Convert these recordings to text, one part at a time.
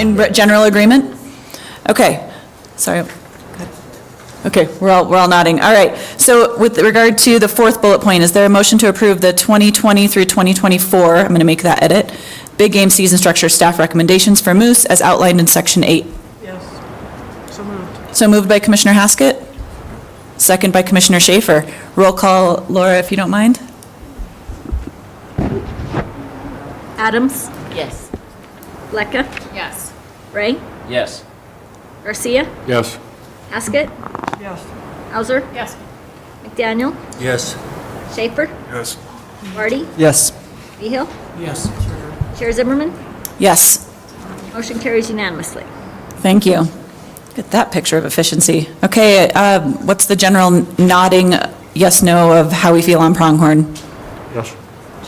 general agreement? Okay, sorry. Okay, we're all nodding. All right, so with regard to the fourth bullet point, is there a motion to approve the 2020 through 2024, I'm going to make that edit, big game season structure staff recommendations for Moose as outlined in section 8? Yes. So moved. So moved by Commissioner Haskett, second by Commissioner Schaefer. Roll call, Laura, if you don't mind. Adams, Yes. Lecca, Yes. Ray, Yes. Garcia, Yes. Haskett, Yes. Hauser, Yes. McDaniel, Yes. Schaefer, Yes. Marty, Yes. Behill, Yes. Chair Zimmerman. Yes, Motion carries unanimously. thank you. Get that picture of efficiency. Okay, what's the general nodding yes, no of how we feel on pronghorn? Yes.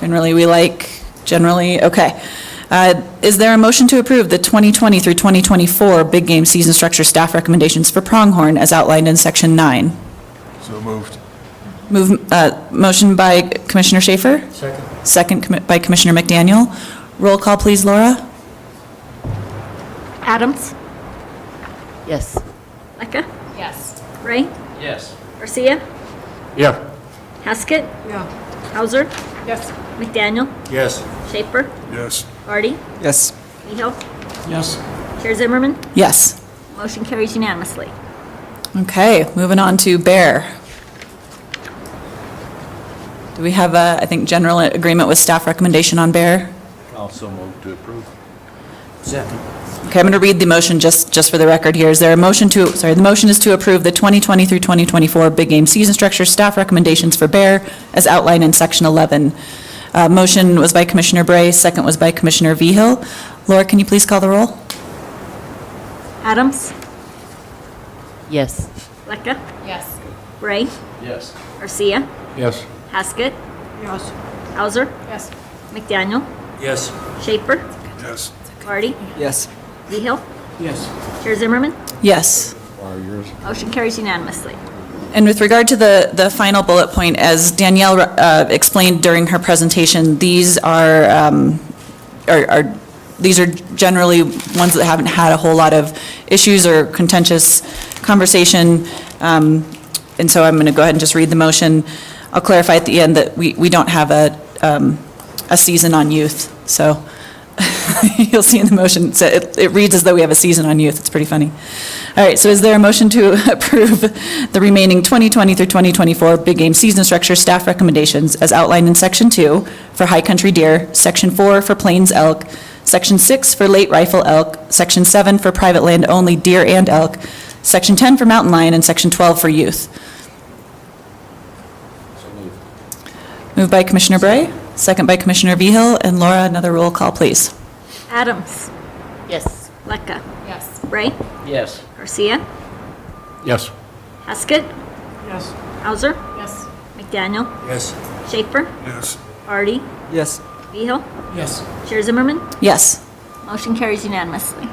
Generally, we like, generally, okay. Is there a motion to approve the 2020 through 2024 big game season structure staff recommendations for pronghorn as outlined in section 9? So moved. Motion by Commissioner Schaefer? Second by Commissioner McDaniel. Roll call, please, Laura. Adams, Yes. Lecca, Yes. Ray, Yes. Garcia, Yeah. Haskett, Yeah. Hauser, Yes. McDaniel, Yes. Schaefer, Yes. Marty, Yes. Behill, Yes. Chair Zimmerman. Yes. Motion carries unanimously. Okay, moving on to Bear. Do we have a, I think, general agreement with staff recommendation on Bear? Also moved to approve. Second. Okay, I'm going to read the motion just for the record here. Is there a motion to, sorry, the motion is to approve the 2020 through 2024 big game season structure staff recommendations for Bear as outlined in section 11. Motion was by Commissioner Bray, second was by Commissioner Vigil. Laura, can you please call the roll? Adams, Yes. Lecca, Yes. Ray, Yes. Garcia, Yes. Haskett, Yes. Hauser, Yes. McDaniel, Yes. Schaefer, Yes. Marty, Yes. Behill, Yes. Chair Zimmerman. Yes. Motion carries unanimously. And with regard to the final bullet point, as Danielle explained during her presentation, these are generally ones that haven't had a whole lot of issues or contentious conversation. And so I'm going to go ahead and just read the motion. I'll clarify at the end that we don't have a season on youth. So you'll see in the motion, so it reads as though we have a season on youth. It's pretty funny. All right, so is there a motion to approve the remaining 2020 through 2024 big game season structure staff recommendations as outlined in section 2 for high country deer, section 4 for plains elk, section 6 for late rifle elk, section 7 for private land only deer and elk, section 10 for mountain lion, and section 12 for youth? Moved by Commissioner Bray, second by Commissioner Vigil, and Laura, another roll call, please. Adams, Yes. Lecca, Yes. Ray, Yes. Garcia, Yes. Haskett, Yes. Hauser, Yes. McDaniel, Yes. Schaefer, Yes. Marty, Yes. Behill, Yes. Chair Zimmerman. Yes. Motion carries unanimously.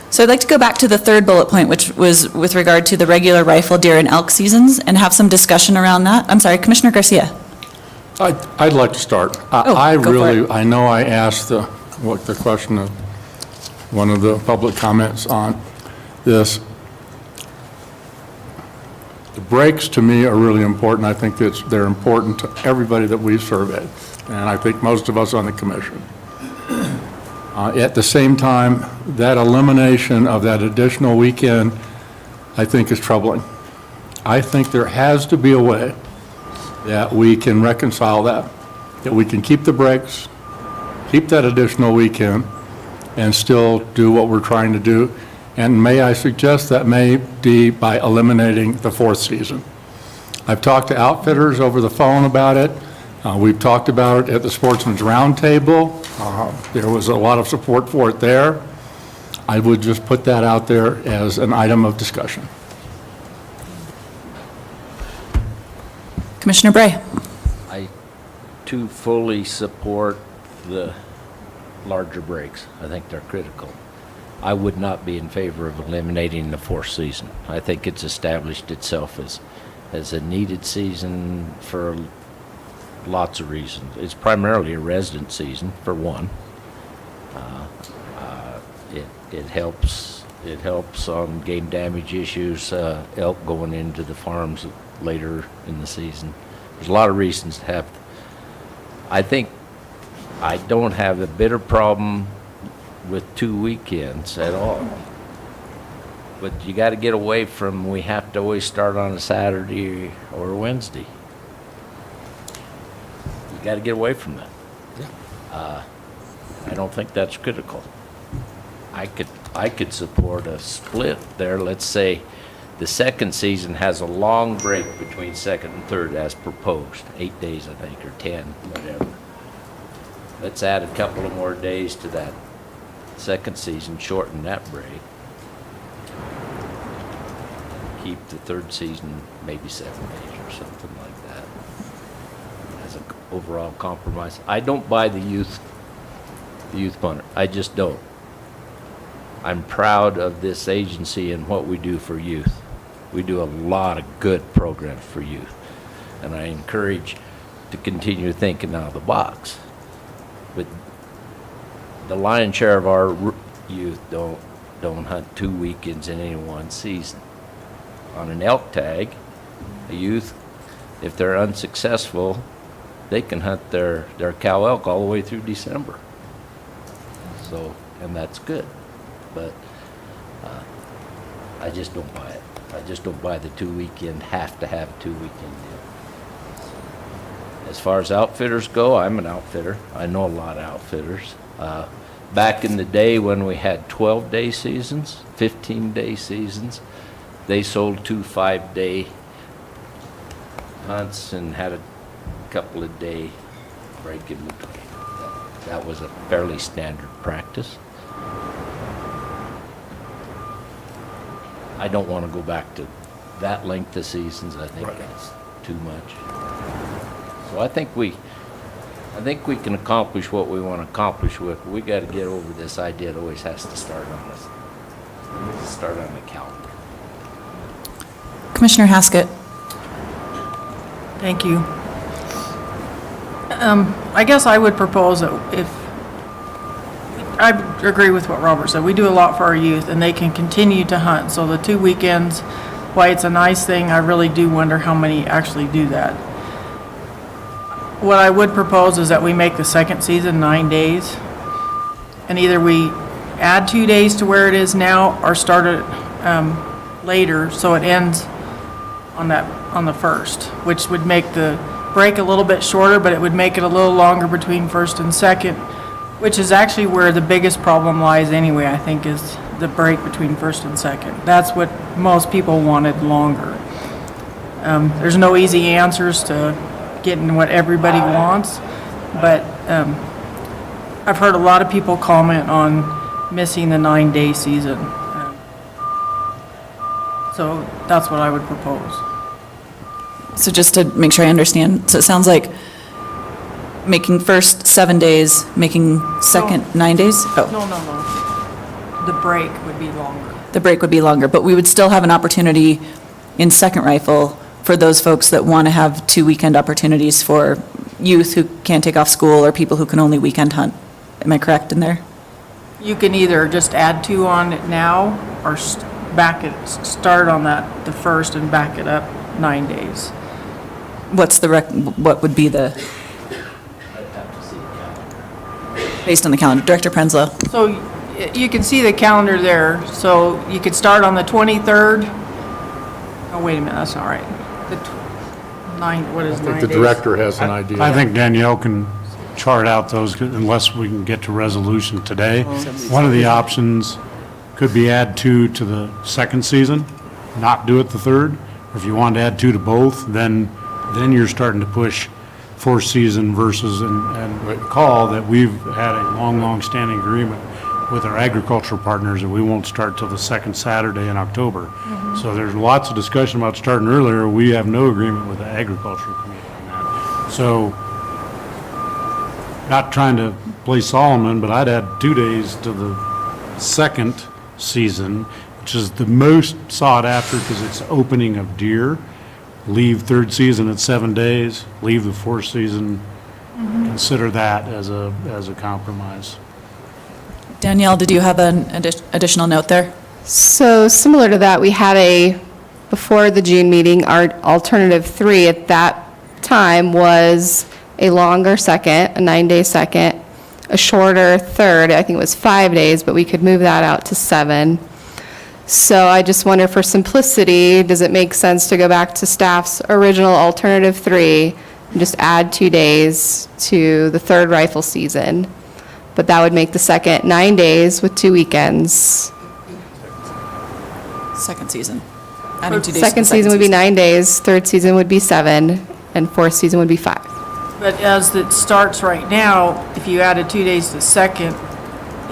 So I'd like to go back to the third bullet point, which was with regard to the regular rifle, deer, and elk seasons, and have some discussion around that. I'm sorry, Commissioner Garcia. I'd like to start. Oh, go for it. I know I asked the question of one of the public comments on this. The breaks to me are really important. I think they're important to everybody that we've surveyed, and I think most of us on the commission. At the same time, that elimination of that additional weekend, I think is troubling. I think there has to be a way that we can reconcile that we can keep the breaks, keep that additional weekend, and still do what we're trying to do. And may I suggest that may be by eliminating the fourth season. I've talked to outfitters over the phone about it. We've talked about it at the Sportsman's Roundtable. There was a lot of support for it there. I would just put that out there as an item of discussion. Commissioner Bray. I too fully support the larger breaks. I think they're critical. I would not be in favor of eliminating the fourth season. I think it's established itself as a needed season for lots of reasons. It's primarily a resident season, for one. It helps on game damage issues, elk going into the farms later in the season. There's a lot of reasons to have. I think I don't have a bitter problem with 2 weekends at all. But you got to get away from, we have to always start on a Saturday or a Wednesday. You got to get away from that. I don't think that's critical. I could support a split there. Let's say the second season has a long break between second and third as proposed, 8 days, I think, or 10, whatever. Let's add a couple of more days to that second season, shorten that break. Keep the third season maybe 7 days or something like that as an overall compromise. I don't buy the youth punter. I just don't. I'm proud of this agency and what we do for youth. We do a lot of good programs for youth, and I encourage to continue thinking out of the box. But the lion's share of our youth don't hunt 2 weekends in any one season. On an elk tag, a youth, if they're unsuccessful, they can hunt their cow elk all the way through December. So, and that's good. But I just don't buy it. I just don't buy the 2 weekend, have to have a 2 weekend deal. As far as outfitters go, I'm an outfitter. I know a lot of outfitters. Back in the day when we had 12-day seasons, 15-day seasons, they sold 2 5-day hunts and had a couple of day break in between. That was a fairly standard practice. I don't want to go back to that length of seasons. I think that's too much. So I think we can accomplish what we want to accomplish with. We got to get over this idea. It always has to start on us. Start on the calendar. Commissioner Haskett. Thank you. I guess I would propose that I agree with what Robert said. We do a lot for our youth, and they can continue to hunt. So the 2 weekends, while it's a nice thing, I really do wonder how many actually do that. What I would propose is that we make the second season 9 days, and either we add 2 days to where it is now, or start it later, so it ends on the first, which would make the break a little bit shorter, but it would make it a little longer between first and second, which is actually where the biggest problem lies anyway, I think, is the break between first and second. That's what most people wanted longer. There's no easy answers to getting what everybody wants, but I've heard a lot of people comment on missing the 9-day season. So that's what I would propose. So just to make sure I understand, so it sounds like making first 7 days, making second 9 days? Oh, No. The break would be longer. the break would be longer, but we would still have an opportunity in second rifle for those folks that want to have 2 weekend opportunities for youth who can't take off school or people who can only weekend hunt. Am I correct in there? You can either just add 2 on it now, or start on the first and back it up 9 days. What would be the, based on the calendar? Director Prenslow? So you can see the calendar there, so you could start on the 23rd. Oh, wait a minute, that's not right. What is 9 I think the days? director has an idea. I think Danielle can chart out those unless we can get to resolution today. One of the options could be add 2 to the second season, not do it the third. Or if you want to add 2 to both, then you're starting to push fourth season versus, and recall that we've had a long standing agreement with our agricultural partners that we won't start till the second Saturday in October. So there's lots of discussion about starting earlier. We have no agreement with the agricultural committee on that. So, not trying to play Solomon, but I'd add 2 days to the second season, which is the most sought after because it's opening of deer. Leave third season at 7 days, leave the fourth season, consider that as a compromise. Danielle, did you have an additional note there? So similar to that, we had before the June meeting, our alternative 3 at that time was a longer second, a 9-day second, a shorter third, I think it was 5 days, but we could move that out to 7. So I just wonder, for simplicity, does it make sense to go back to staff's original alternative 3 and just add 2 days to the third rifle season? But that would make the second 9 days with 2 weekends. Second season. Adding 2 days to the Second season would be 9 days, third season would be 7, and fourth season would be 5. But as it starts right now, if you added 2 days to second,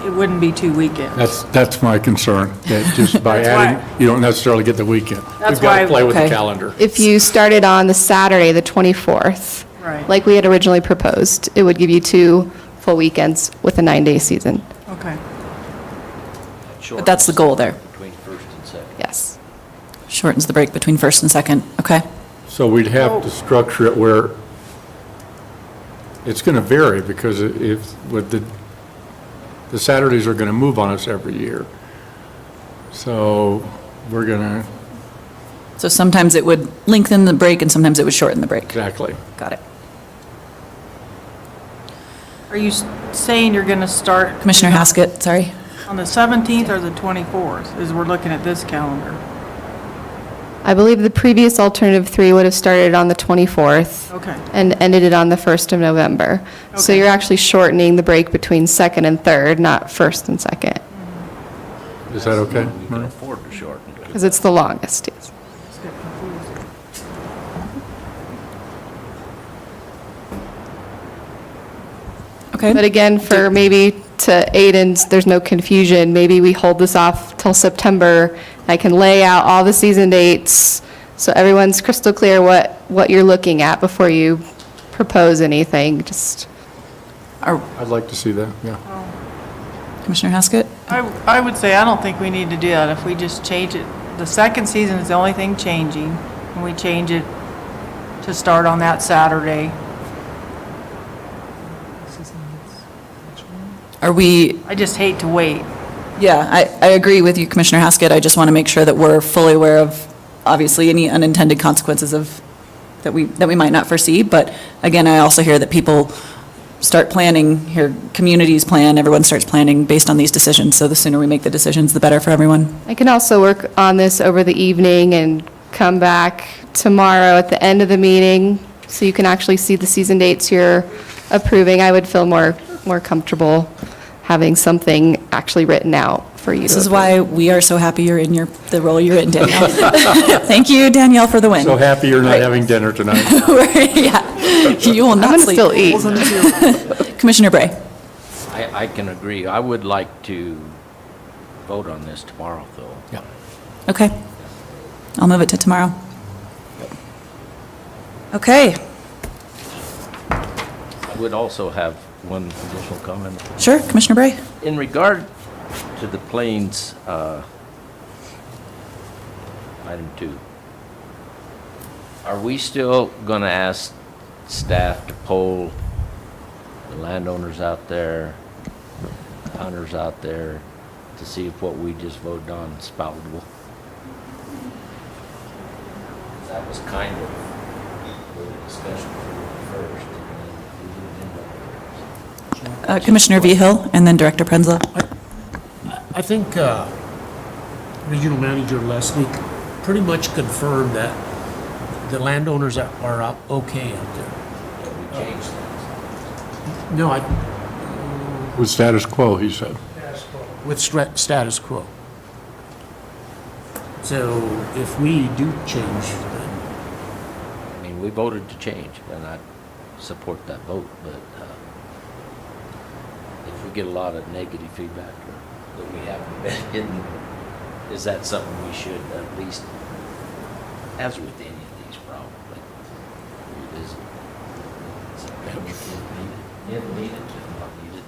it wouldn't be 2 weekends. That's my concern, that just by That's why- adding, you don't necessarily get the weekend. That's We've got to why- play with the Okay. calendar. If you started on the Saturday, the 24th, Right. like we had originally proposed, it would give you 2 full weekends with a 9-day season. Okay. But that's the goal there. Between first and second. Yes. Shortens the break between first and second. Okay. So we'd have to structure it where it's going to vary, because with the Saturdays are going to move on us every year. So we're going to, So sometimes it would lengthen the break and sometimes it would shorten the break. exactly. Got it. Are you saying you're going to start Commissioner Haskett, sorry. on the 17th or the 24th, as we're looking at this calendar? I believe the previous alternative 3 would have started on the 24th. Okay. And ended it on the 1st of November. So Okay. you're actually shortening the break between second and third, not first and second, Is that okay? We can Marie? afford to shorten it. because it's the longest. Yes. Okay. But again, for maybe to aid in, there's no confusion, maybe we hold this off till September. I can lay out all the season dates, so everyone's crystal clear what you're looking at before you propose anything, just. I'd like to see that, yeah. Commissioner Haskett? I would say I don't think we need to do that. If we just change it, the second season is the only thing changing, and we change it to start on that Saturday. Are we, I just hate to wait. yeah, I agree with you, Commissioner Haskett. I just want to make sure that we're fully aware of, obviously, any unintended consequences that we might not foresee. But again, I also hear that people start planning, hear communities plan, everyone starts planning based on these decisions. So the sooner we make the decisions, the better for everyone. I can also work on this over the evening and come back tomorrow at the end of the meeting, so you can actually see the season dates you're approving. I would feel more comfortable having something actually written out for you to This is approve. why we are so happy you're in the role you're in, Danielle. Thank you, Danielle, for the win. So happy you're not Right. having dinner tonight. Yeah, you will I'm not going to sleep. still eat. Commissioner Bray? I can agree. I would like to vote on this tomorrow, though. Yeah. Okay. I'll move it to tomorrow. Okay, I would also have one additional comment. sure, Commissioner Bray? In regard to the planes, item 2, are we still going to ask staff to poll the landowners out there, the hunters out there, to see if what we just voted on is palatable? That was kind of the discussion first, and then we didn't end up there. Commissioner Vehil, and then Director Prenzlau. I think Regional Manager Leslie pretty much confirmed that the landowners are out okay out there. We changed things. No, With status quo, he said. with status quo. So if we do change, then I mean, we voted to change, and I support that vote, but if we get a lot of negative feedback or that we haven't been getting, is that something we should at least, as with any of these, probably revisit? If needed, if not needed.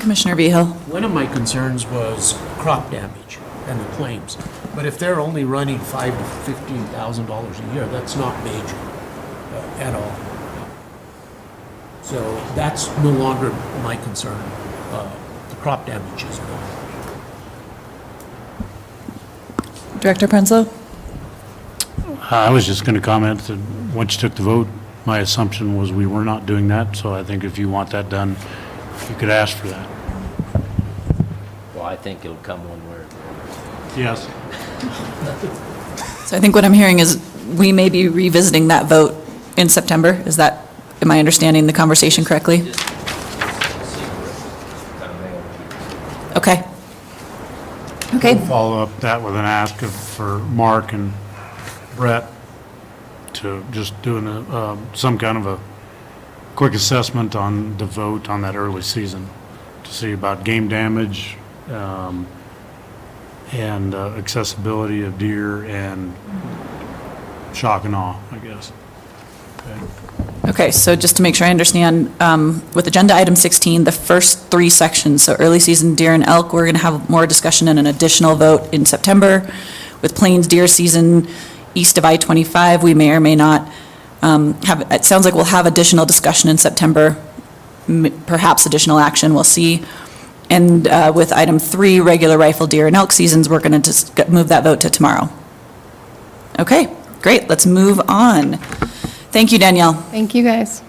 Commissioner Vehil? one of my concerns was crop damage and the claims. But if they're only running $5,000 to $15,000 a year, that's not major at all. So that's no longer my concern. The crop damage is gone. Director Prinsloo? I was just going to comment that once you took the vote, my assumption was we were not doing that, so I think if you want that done, you could ask for that. Well, I think it'll come one way or the other. Yes. So I think what I'm hearing is we may be revisiting that vote in September. Is that, am I understanding the conversation correctly? Okay. Okay. Follow up that with an ask for Mark and Brett to just doing some kind of a quick assessment on the vote on that early season to see about game damage and accessibility of deer and shock and awe, I guess. Okay, so just to make sure I understand, with agenda item 16, the first three sections, so early season deer and elk, we're going to have more discussion and an additional vote in September. With plains deer season east of I-25, we may or may not have, it sounds like we'll have additional discussion in September, perhaps additional action, we'll see. And with item 3, regular rifle deer and elk seasons, we're going to just move that vote to tomorrow. Okay, great, let's move on. Thank you, Danielle. Thank you, guys.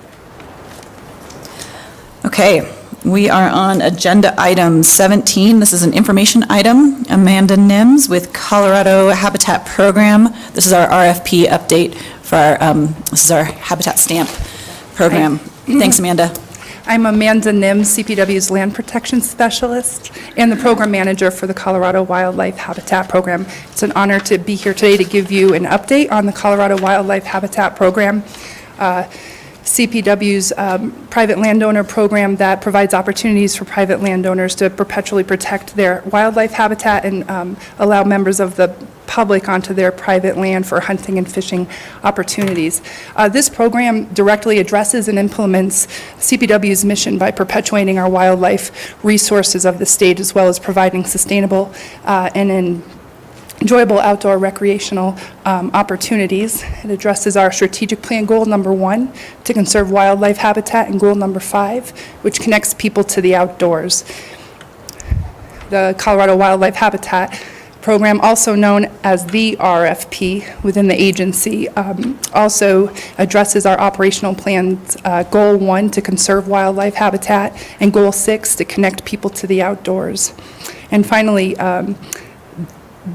Okay, we are on agenda item 17. This is an information item. Amanda Nims with Colorado Habitat Program. This is our RFP update for our, this is our habitat stamp program. Thanks, Amanda. I'm Amanda Nims, CPW's Land Protection Specialist and the Program Manager for the Colorado Wildlife Habitat Program. It's an honor to be here today to give you an update on the Colorado Wildlife Habitat Program. CPW's private landowner program that provides opportunities for private landowners to perpetually protect their wildlife habitat and allow members of the public onto their private land for hunting and fishing opportunities. This program directly addresses and implements CPW's mission by perpetuating our wildlife resources of the state, as well as providing sustainable and enjoyable outdoor recreational opportunities. It addresses our strategic plan goal number 1, to conserve wildlife habitat, and goal number 5, which connects people to the outdoors. The Colorado Wildlife Habitat Program, also known as the RFP within the agency, also addresses our operational plans, goal 1, to conserve wildlife habitat, and goal 6, to connect people to the outdoors. And finally, the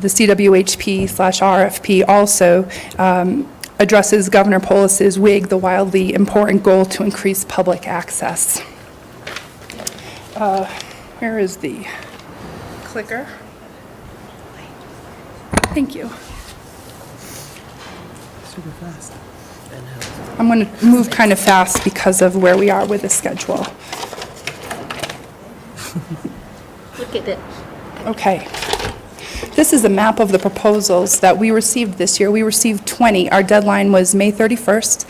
CWHP/RFP also addresses Governor Polis's WIG, the wildly important goal to increase public access. Where is the clicker? Thank you. Super fast. I'm going to move kind of fast because of where we are with the schedule. Look at it. Okay. This is a map of the proposals that we received this year. We received 20. Our deadline was May 31st.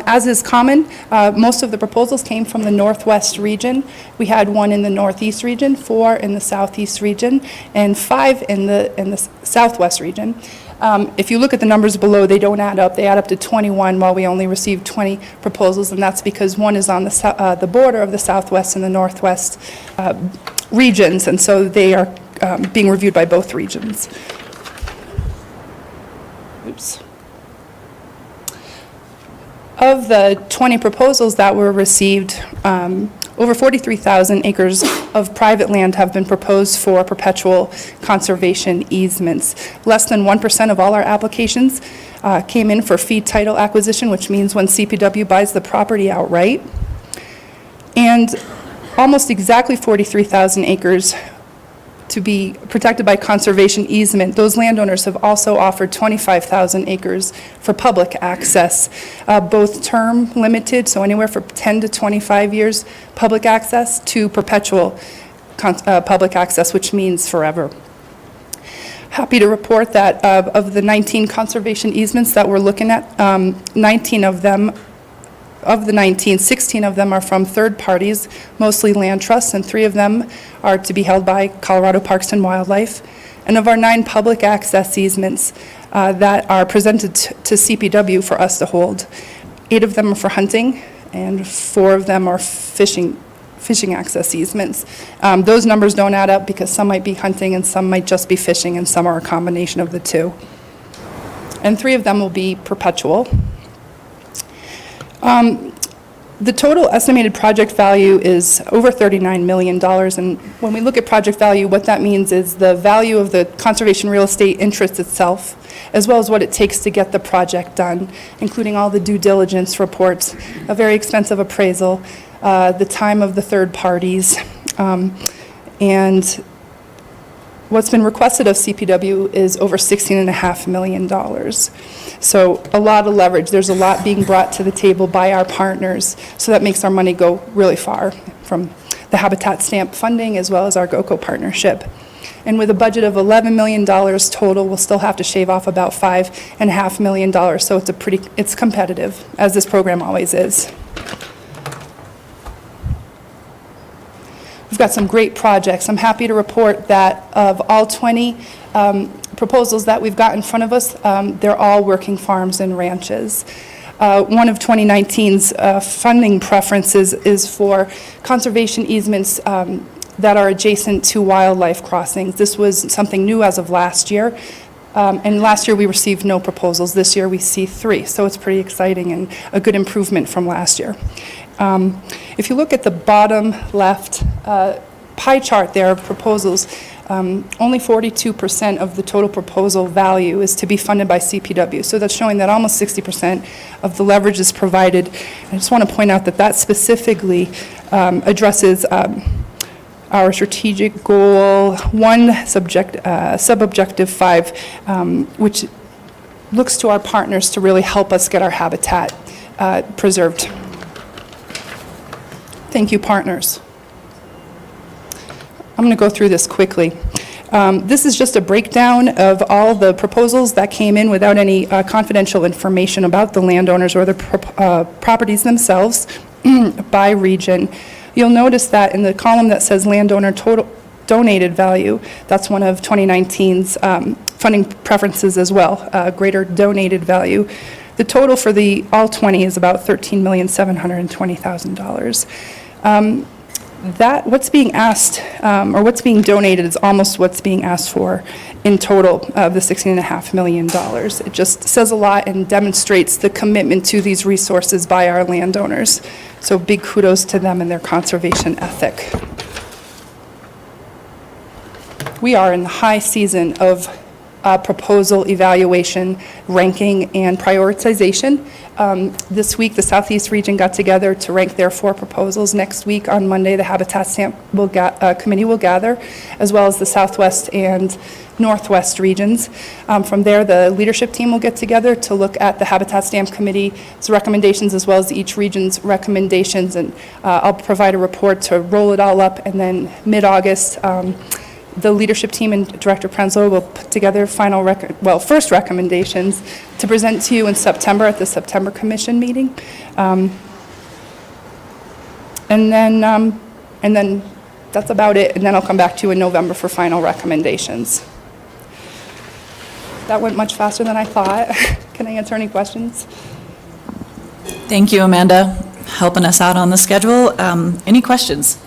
As is common, most of the proposals came from the Northwest region. We had 1 in the Northeast region, 4 in the Southeast region, and 5 in the Southwest region. If you look at the numbers below, they don't add up. They add up to 21, while we only received 20 proposals, and that's because 1 is on the border of the Southwest and the Northwest regions, and so they are being reviewed by both regions. Oops. Of the 20 proposals that were received, over 43,000 acres of private land have been proposed for perpetual conservation easements. Less than 1% of all our applications came in for fee title acquisition, which means when CPW buys the property outright. And almost exactly 43,000 acres to be protected by conservation easement. Those landowners have also offered 25,000 acres for public access, both term limited, so anywhere from 10 to 25 years public access, to perpetual public access, which means forever. Happy to report that of the 19 conservation easements that we're looking at, 19 of them, of the 19, 16 of them are from third parties, mostly land trusts, and 3 of them are to be held by Colorado Parks and Wildlife. And of our 9 public access easements that are presented to CPW for us to hold, 8 of them are for hunting, and 4 of them are fishing access easements. Those numbers don't add up because some might be hunting and some might just be fishing, and some are a combination of the two. And 3 of them will be perpetual. The total estimated project value is over $39 million, and when we look at project value, what that means is the value of the conservation real estate interest itself, as well as what it takes to get the project done, including all the due diligence reports, a very expensive appraisal, the time of the third parties, and what's been requested of CPW is over $16.5 million. So a lot of leverage. There's a lot being brought to the table by our partners, so that makes our money go really far, from the Habitat Stamp funding as well as our GOCO partnership. And with a budget of $11 million total, we'll still have to shave off about $5.5 million, so it's competitive, as this program always is. We've got some great projects. I'm happy to report that of all 20 proposals that we've got in front of us, they're all working farms and ranches. One of 2019's funding preferences is for conservation easements that are adjacent to wildlife crossings. This was something new as of last year. And last year we received no proposals. This year we see 3, so it's pretty exciting and a good improvement from last year. If you look at the bottom left pie chart there of proposals, only 42% of the total proposal value is to be funded by CPW. So that's showing that almost 60% of the leverage is provided. I just want to point out that that specifically addresses our strategic goal 1, sub-objective 5, which looks to our partners to really help us get our habitat preserved. Thank you, partners. I'm going to go through this quickly. This is just a breakdown of all the proposals that came in without any confidential information about the landowners or the properties themselves by region. You'll notice that in the column that says landowner total donated value, that's one of 2019's funding preferences as well, greater donated value. The total for the all 20 is about $13,720,000. That what's being asked or what's being donated is almost what's being asked for in total of the $16.5 million. It just says a lot and demonstrates the commitment to these resources by our landowners. So big kudos to them and their conservation ethic. We are in the high season of proposal evaluation, ranking, and prioritization. This week, the Southeast region got together to rank their 4 proposals. Next week, on Monday, the Habitat Stamp Committee will gather, as well as the Southwest and Northwest regions. From there, the leadership team will get together to look at the Habitat Stamp Committee's recommendations as well as each region's recommendations, and I'll provide a report to roll it all up, and then mid-August, the leadership team and Director Prenzlow will put together first recommendations to present to you in September at the September Commission meeting. And then that's about it. And then I'll come back to you in November for final recommendations. That went much faster than I thought. Can I answer any questions? Thank you, Amanda, helping us out on the schedule. Any questions?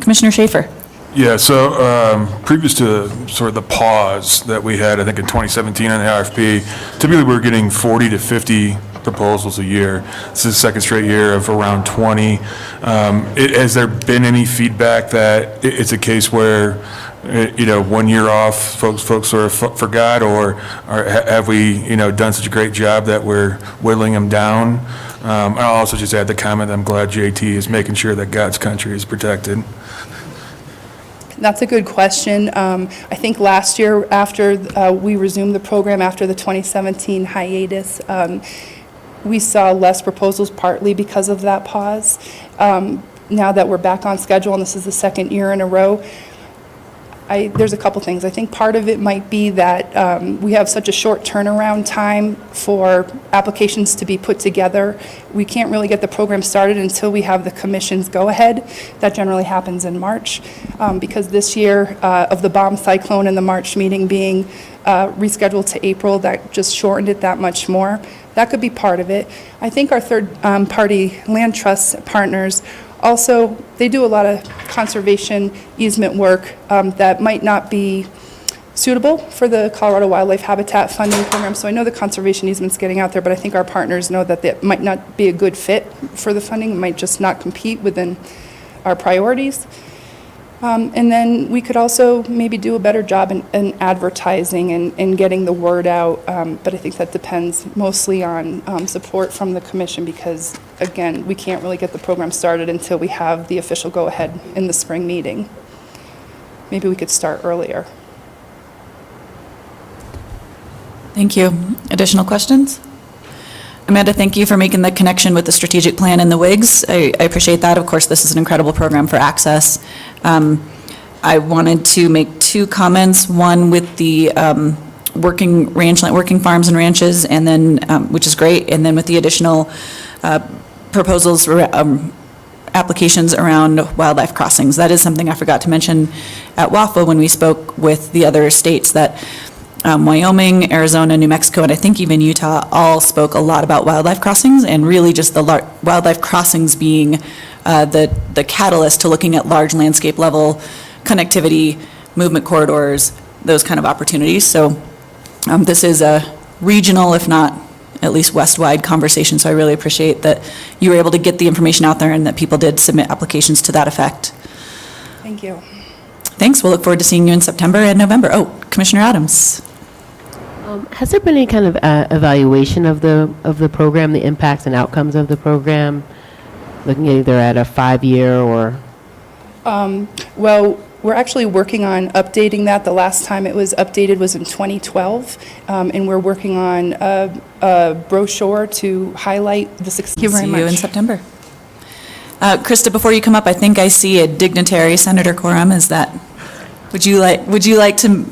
Commissioner Schaefer. Yeah, so previous to sort of the pause that we had, I think in 2017 on the RFP, typically we were getting 40 to 50 proposals a year. This is the second straight year of around 20. Has there been any feedback that it's a case where, 1 year off, folks sort of forgot, or have we, done such a great job that we're whittling them down? I'll also just add the comment that I'm glad JT is making sure that God's country is protected. That's a good question. I think last year, after we resumed the program after the 2017 hiatus, we saw less proposals partly because of that pause. Now that we're back on schedule, and this is the second year in a row, there's a couple things. I think part of it might be that we have such a short turnaround time for applications to be put together. We can't really get the program started until we have the commission's go-ahead. That generally happens in March. Because this year of the bomb cyclone and the March meeting being rescheduled to April, that just shortened it that much more. That could be part of it. I think our third-party land trust partners also, they do a lot of conservation easement work that might not be suitable for the Colorado Wildlife Habitat Funding Program. So I know the conservation easement's getting out there, but I think our partners know that it might not be a good fit for the funding. It might just not compete within our priorities. And then we could also maybe do a better job in advertising and getting the word out. But I think that depends mostly on support from the commission because, again, we can't really get the program started until we have the official go-ahead in the spring meeting. Maybe we could start earlier. Thank you. Additional questions? Amanda, thank you for making the connection with the strategic plan and the WIGs. I appreciate that. Of course, this is an incredible program for access. I wanted to make two comments, one with the working farms and ranches, and then, which is great, and then with the additional proposals, applications around wildlife crossings. That is something I forgot to mention at WAFA when we spoke with the other states that Wyoming, Arizona, New Mexico, and I think even Utah all spoke a lot about wildlife crossings, and really just the wildlife crossings being the catalyst to looking at large landscape level connectivity, movement corridors, those kind of opportunities. So this is a regional, if not at least west-wide conversation, so I really appreciate that you were able to get the information out there and that people did submit applications to that effect. Thank you. Thanks. We'll look forward to seeing you in September and November. Oh, Commissioner Adams. Has there been any kind of evaluation of the program, the impacts and outcomes of the program, looking either at a 5-year or? Well, we're actually working on updating that. The last time it was updated was in 2012, and we're working on a brochure to highlight the success. Thank you very much. See you in September. Krista, before you come up, I think I see a dignitary, Senator Coram. Is that? Would you like to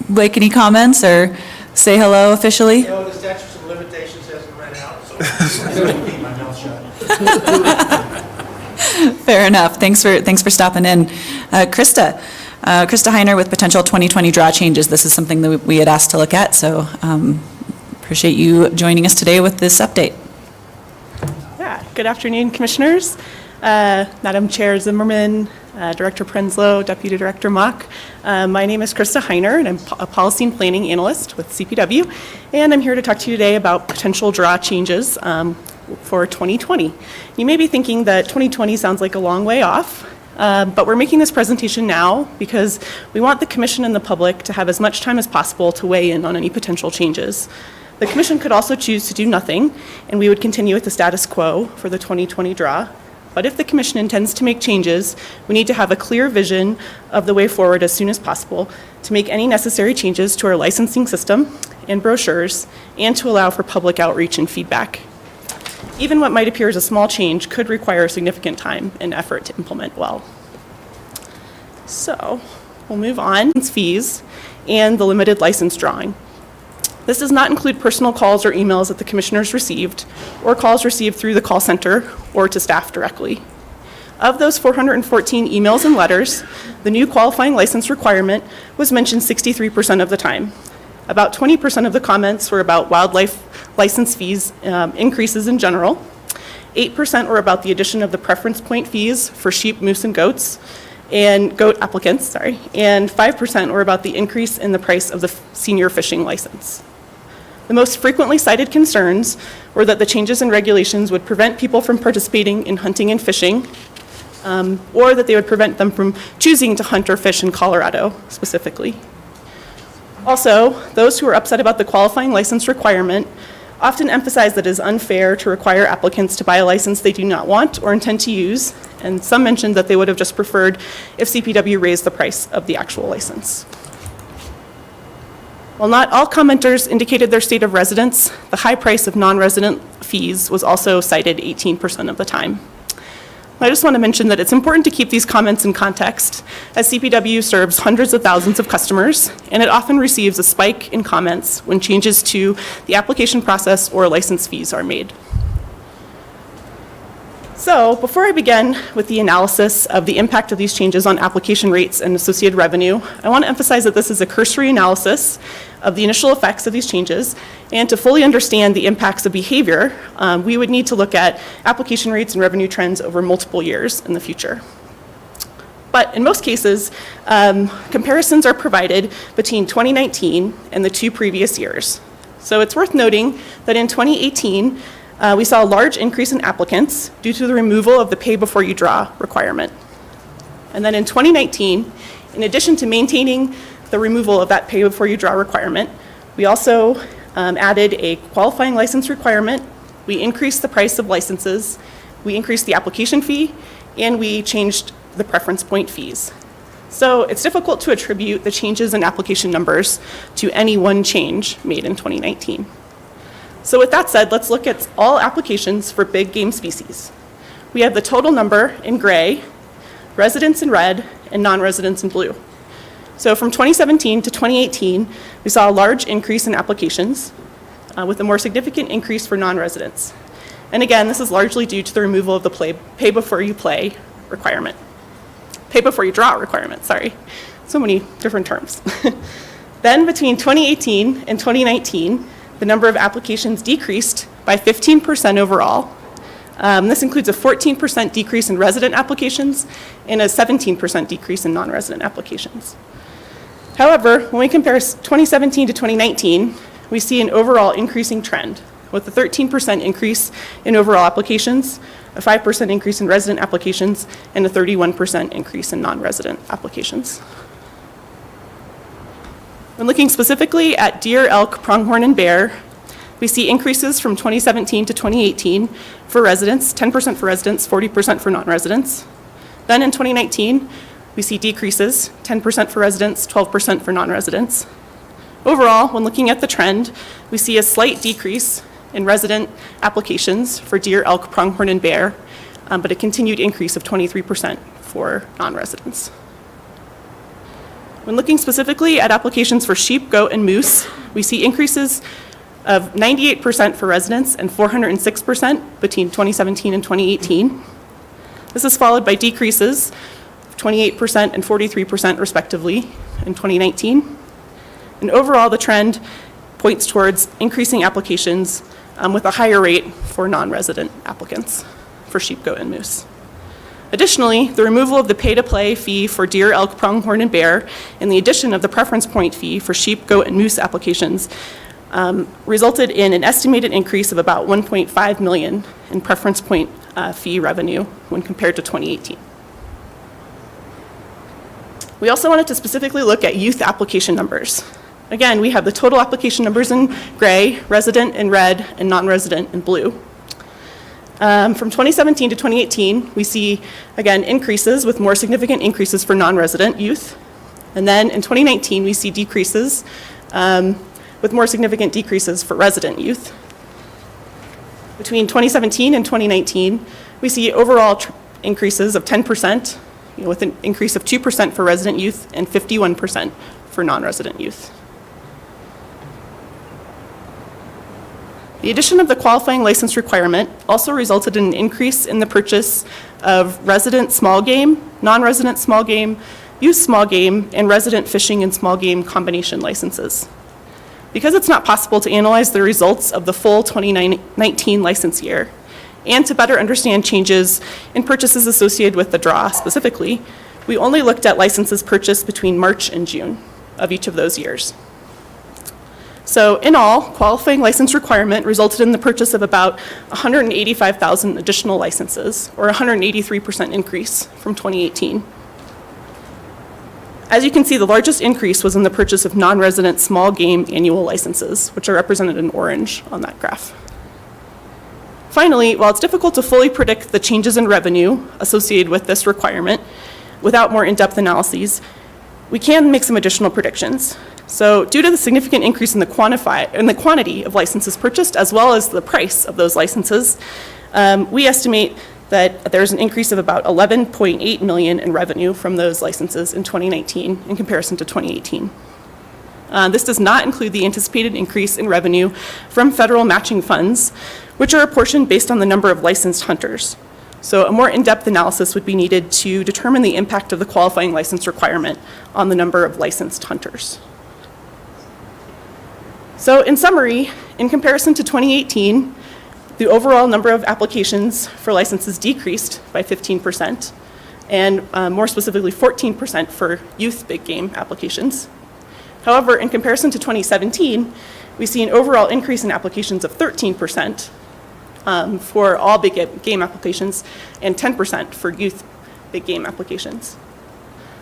make any comments or say hello officially? No, the statutes of limitations hasn't run out, so I'm going to keep my mouth shut. Fair enough. Thanks for stopping in. Krista Heiner with potential 2020 draw changes. This is something that we had asked to look at, so appreciate you joining us today with this update. Yeah, good afternoon, Commissioners. Madam Chair Zimmerman, Director Prenslow, Deputy Director Mock. My name is Krista Heiner, and I'm a Policy and Planning Analyst with CPW, and I'm here to talk to you today about potential draw changes for 2020. You may be thinking that 2020 sounds like a long way off, but we're making this presentation now because we want the Commission and the public to have as much time as possible to weigh in on any potential changes. The Commission could also choose to do nothing, and we would continue with the status quo for the 2020 draw. But if the Commission intends to make changes, we need to have a clear vision of the way forward as soon as possible to make any necessary changes to our licensing system and brochures, and to allow for public outreach and feedback. Even what might appear as a small change could require significant time and effort to implement well. So, we'll move on. Fees and the limited license drawing. This does not include personal calls or emails that the Commissioners received, or calls received through the call center or to staff directly. Of those 414 emails and letters, the new qualifying license requirement was mentioned 63% of the time. About 20% of the comments were about wildlife license fees increases in general. 8% were about the addition of the preference point fees for sheep, moose, and goats, and goat applicants, and 5% were about the increase in the price of the senior fishing license. The most frequently cited concerns were that the changes in regulations would prevent people from participating in hunting and fishing, or that they would prevent them from choosing to hunt or fish in Colorado specifically. Also, those who are upset about the qualifying license requirement often emphasize that it is unfair to require applicants to buy a license they do not want or intend to use, and some mentioned that they would have just preferred if CPW raised the price of the actual license. While not all commenters indicated their state of residence, the high price of non-resident fees was also cited 18% of the time. I just want to mention that it's important to keep these comments in context, as CPW serves hundreds of thousands of customers, and it often receives a spike in comments when changes to the application process or license fees are made. So, before I begin with the analysis of the impact of these changes on application rates and associated revenue, I want to emphasize that this is a cursory analysis of the initial effects of these changes, and to fully understand the impacts of behavior, we would need to look at application rates and revenue trends over multiple years in the future. But in most cases, comparisons are provided between 2019 and the 2 previous years. So it's worth noting that in 2018, we saw a large increase in applicants due to the removal of the pay-before-you-draw requirement. And then in 2019, in addition to maintaining the removal of that pay-before-you-draw requirement, we also added a qualifying license requirement, we increased the price of licenses, we increased the application fee, and we changed the preference point fees. So it's difficult to attribute the changes in application numbers to any one change made in 2019. So with that said, let's look at all applications for big game species. We have the total number in gray, residents in red, and non-residents in blue. So from 2017 to 2018, we saw a large increase in applications with a more significant increase for non-residents. And again, this is largely due to the removal of the pay-before-you-play requirement. Pay-before-you-draw requirement, sorry. So many different terms. Then between 2018 and 2019, the number of applications decreased by 15% overall. This includes a 14% decrease in resident applications and a 17% decrease in non-resident applications. However, when we compare 2017 to 2019, we see an overall increasing trend with a 13% increase in overall applications, a 5% increase in resident applications, and a 31% increase in non-resident applications. When looking specifically at deer, elk, pronghorn, and bear, we see increases from 2017 to 2018 for residents, 10% for residents, 40% for non-residents. Then in 2019, we see decreases, 10% for residents, 12% for non-residents. Overall, when looking at the trend, we see a slight decrease in resident applications for deer, elk, pronghorn, and bear, but a continued increase of 23% for non-residents. When looking specifically at applications for sheep, goat, and moose, we see increases of 98% for residents and 406% between 2017 and 2018. This is followed by decreases of 28% and 43% respectively in 2019. And overall, the trend points towards increasing applications with a higher rate for non-resident applicants for sheep, goat, and moose. Additionally, the removal of the pay-to-play fee for deer, elk, pronghorn, and bear, and the addition of the preference point fee for sheep, goat, and moose applications resulted in an estimated increase of about $1.5 million in preference point fee revenue when compared to 2018. We also wanted to specifically look at youth application numbers. Again, we have the total application numbers in gray, resident in red, and non-resident in blue. From 2017 to 2018, we see, again, increases with more significant increases for non-resident youth. And then in 2019, we see decreases with more significant decreases for resident youth. Between 2017 and 2019, we see overall increases of 10%, with an increase of 2% for resident youth and 51% for non-resident youth. The addition of the qualifying license requirement also resulted in an increase in the purchase of resident small game, non-resident small game, youth small game, and resident fishing and small game combination licenses. Because it's not possible to analyze the results of the full 2019 license year, and to better understand changes in purchases associated with the draw specifically, we only looked at licenses purchased between March and June of each of those years. So in all, qualifying license requirement resulted in the purchase of about 185,000 additional licenses, or a 183% increase from 2018. As you can see, the largest increase was in the purchase of non-resident small game annual licenses, which are represented in orange on that graph. Finally, while it's difficult to fully predict the changes in revenue associated with this requirement without more in-depth analyses, we can make some additional predictions. So due to the significant increase in the quantity of licenses purchased, as well as the price of those licenses, we estimate that there's an increase of about 11.8 million in revenue from those licenses in 2019 in comparison to 2018. This does not include the anticipated increase in revenue from federal matching funds, which are apportioned based on the number of licensed hunters. So a more in-depth analysis would be needed to determine the impact of the qualifying license requirement on the number of licensed hunters. So in summary, in comparison to 2018, the overall number of applications for licenses decreased by 15%, and more specifically 14% for youth big game applications. However, in comparison to 2017, we see an overall increase in applications of 13% for all big game applications and 10% for youth big game applications.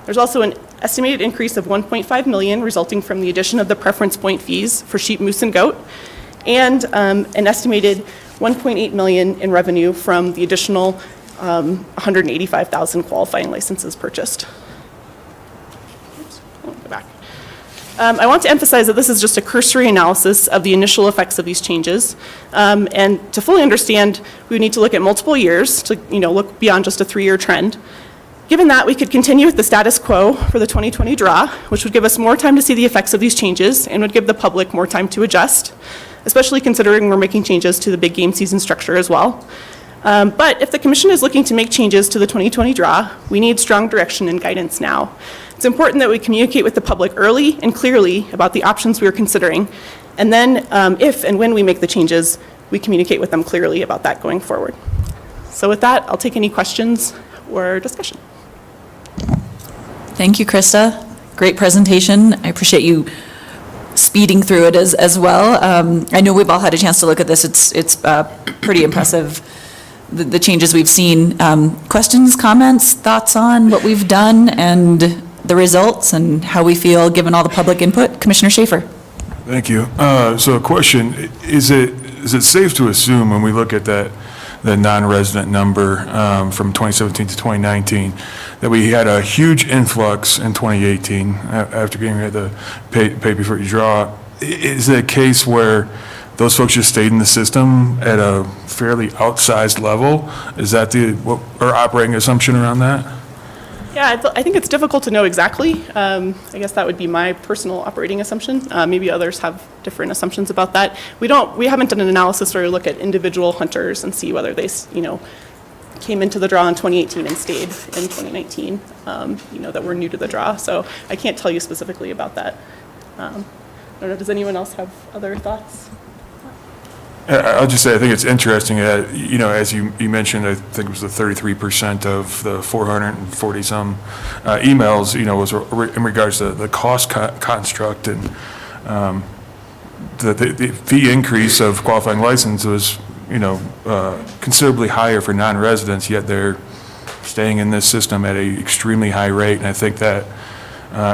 There's also an estimated increase of 1.5 million resulting from the addition of the preference point fees for sheep, moose, and goat, and an estimated 1.8 million in revenue from the additional 185,000 qualifying licenses purchased. Oops, go back. I want to emphasize that this is just a cursory analysis of the initial effects of these changes. And to fully understand, we need to look at multiple years to look beyond just a 3-year trend. Given that, we could continue with the status quo for the 2020 draw, which would give us more time to see the effects of these changes and would give the public more time to adjust, especially considering we're making changes to the big game season structure as well. But if the commission is looking to make changes to the 2020 draw, we need strong direction and guidance now. It's important that we communicate with the public early and clearly about the options we are considering, and then if and when we make the changes, we communicate with them clearly about that going forward. So with that, I'll take any questions or discussion. Thank you, Krista. Great presentation. I appreciate you speeding through it as well. I know we've all had a chance to look at this. It's pretty impressive, the changes we've seen. Questions, comments, thoughts on what we've done and the results and how we feel given all the public input? Commissioner Schaefer. Thank you. So a question, is it safe to assume when we look at the non-resident number from 2017 to 2019, that we had a huge influx in 2018 after getting rid of the pay before you draw? Is it a case where those folks just stayed in the system at a fairly outsized level? Is that our operating assumption around that? Yeah, I think it's difficult to know exactly. I guess that would be my personal operating assumption. Maybe others have different assumptions about that. We haven't done an analysis where we look at individual hunters and see whether they, came into the draw in 2018 and stayed in 2019, that were new to the draw. So I can't tell you specifically about that. I don't know, does anyone else have other thoughts? I'll just say, I think it's interesting, as you mentioned, I think it was the 33% of the 440-some emails, was in regards to the cost construct, and the fee increase of qualifying license was, considerably higher for non-residents, yet they're staying in this system at an extremely high rate. And I think that,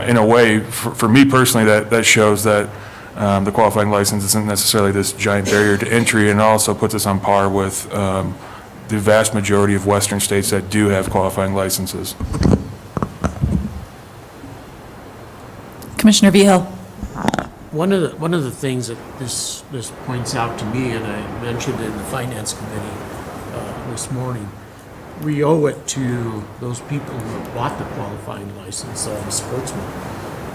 in a way, for me personally, that shows that the qualifying license isn't necessarily this giant barrier to entry, and also puts us on par with the vast majority of Western states that do have qualifying licenses. Commissioner Vihel. One of the things that this points out to me, and I mentioned in the Finance Committee this morning, we owe it to those people who bought the qualifying license, the sportsmen,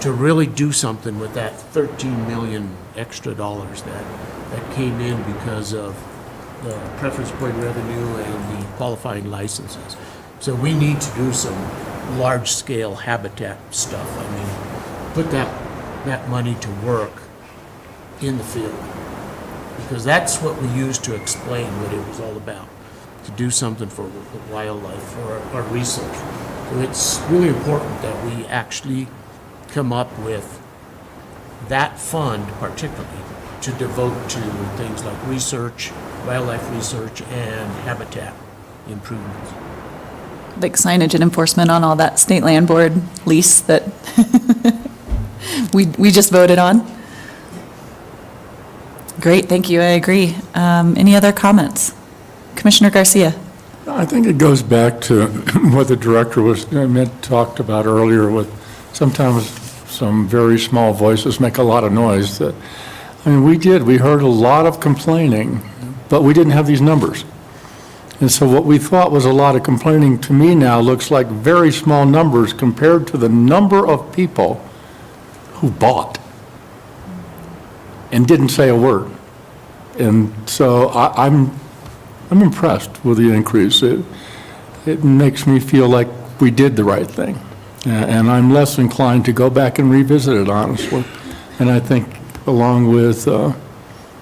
to really do something with that 13 million extra dollars that came in because of the preference point revenue and the qualifying licenses. So we need to do some large-scale habitat stuff. I mean, put that money to work in the field, because that's what we used to explain what it was all about, to do something for wildlife, for our research. So it's really important that we actually come up with that fund particularly to devote to things like research, wildlife research, and habitat improvements. Like signage and enforcement on all that state land board lease that we just voted on. Great, thank you, I agree. Any other comments? Commissioner Garcia. I think it goes back to what the director talked about earlier, with sometimes some very small voices make a lot of noise. We heard a lot of complaining, but we didn't have these numbers. And so what we thought was a lot of complaining to me now looks like very small numbers compared to the number of people who bought and didn't say a word. And so I'm impressed with the increase. It makes me feel like we did the right thing. And I'm less inclined to go back and revisit it, honestly. And I think along with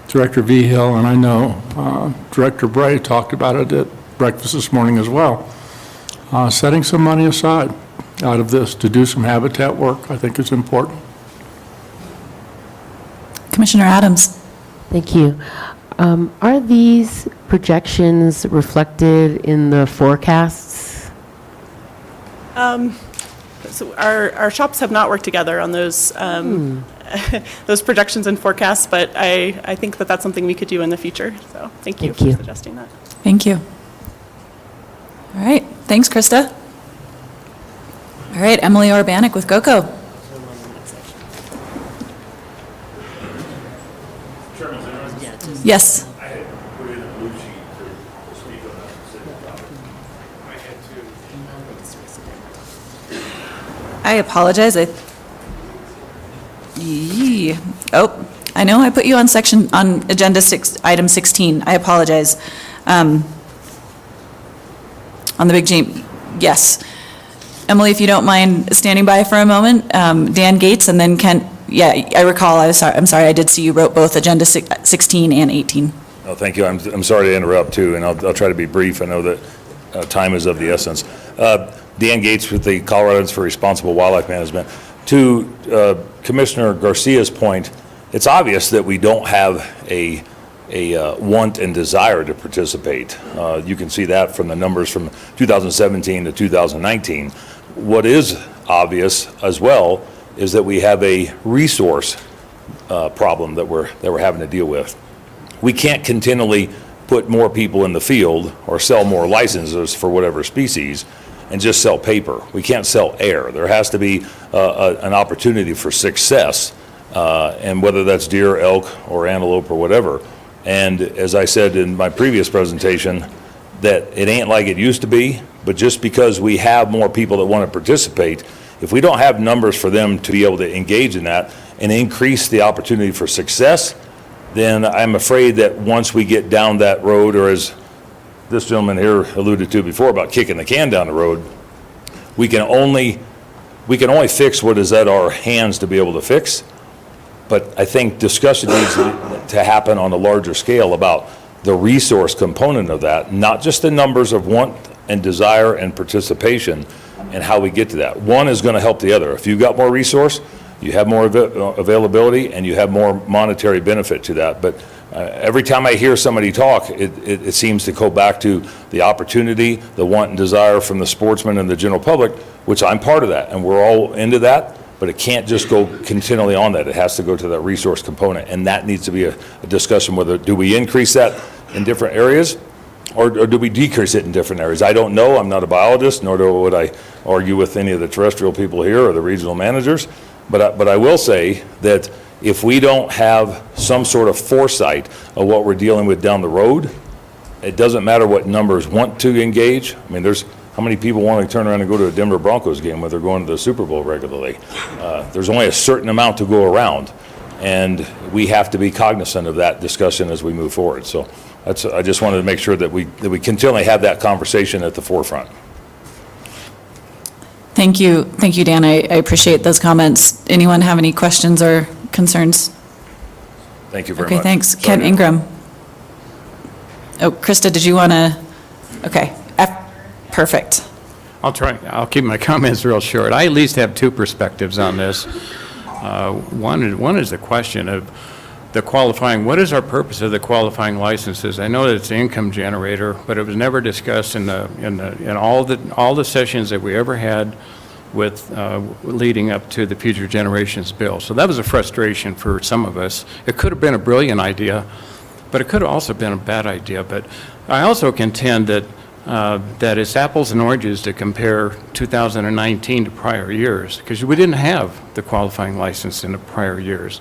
Director Vigil, and I know Director Bray talked about it at breakfast this morning as well, setting some money aside out of this to do some habitat work, I think is important. Commissioner Adams. Thank you. Are these projections reflected in the forecasts? So our shops have not worked together on those, those projections and forecasts, but I think that that's something we could do in the future. So thank you for suggesting that. Thank you. All right, thanks, Krista. All right, Emily Urbanic with GOCO. Yes. I apologize. Oh, I know I put you on agenda item 16. I apologize. On the big Jeep, yes. Emily, if you don't mind standing by for a moment, Dan Gates and then Kent. Yeah, I recall. I'm sorry. I did see you wrote both agenda 16 and 18. Oh, thank you. I'm sorry to interrupt too, and I'll try to be brief. I know that time is of the essence. Dan Gates with the Coloradans for Responsible Wildlife Management. To Commissioner Garcia's point, it's obvious that we don't have a want and desire to participate. You can see that from the numbers from 2017 to 2019. What is obvious as well is that we have a resource problem that we're having to deal with. We can't continually put more people in the field or sell more licenses for whatever species and just sell paper. We can't sell air. There has to be an opportunity for success, and whether that's deer, elk, or antelope or whatever. And as I said in my previous presentation, that it ain't like it used to be, but just because we have more people that want to participate, if we don't have numbers for them to be able to engage in that and increase the opportunity for success, then I'm afraid that once we get down that road, or as this gentleman here alluded to before about kicking the can down the road, we can only fix what is at our hands to be able to fix. But I think discussion needs to happen on a larger scale about the resource component of that, not just the numbers of want and desire and participation and how we get to that. One is going to help the other. If you've got more resource, you have more availability and you have more monetary benefit to that. But every time I hear somebody talk, it seems to go back to the opportunity, the want and desire from the sportsmen and the general public, which I'm part of that, and we're all into that, but it can't just go continually on that. It has to go to that resource component, and that needs to be a discussion whether do we increase that in different areas or do we decrease it in different areas. I don't know. I'm not a biologist, nor would I argue with any of the terrestrial people here or the regional managers, but I will say that if we don't have some sort of foresight of what we're dealing with down the road, it doesn't matter what numbers want to engage. I mean, there's how many people want to turn around and go to a Denver Broncos game when they're going to the Super Bowl regularly? There's only a certain amount to go around, and we have to be cognizant of that discussion as we move forward. So I just wanted to make sure that we continually have that conversation at the forefront. Thank you, Dan. I appreciate those comments. Anyone have any questions or concerns? Thank you very much. Okay, thanks. Sorry Kent Ingram. Oh, Krista, did you want to? Okay, perfect. I'll keep my comments real short. I at least have two perspectives on this. One is the question of the qualifying. What is our purpose of the qualifying licenses? I know that it's an income generator, but it was never discussed in all the sessions that we ever had with leading up to the Future Generations bill. So that was a frustration for some of us. It could have been a brilliant idea, but it could have also been a bad idea. But I also contend that it's apples and oranges to compare 2019 to prior years, because we didn't have the qualifying license in the prior years.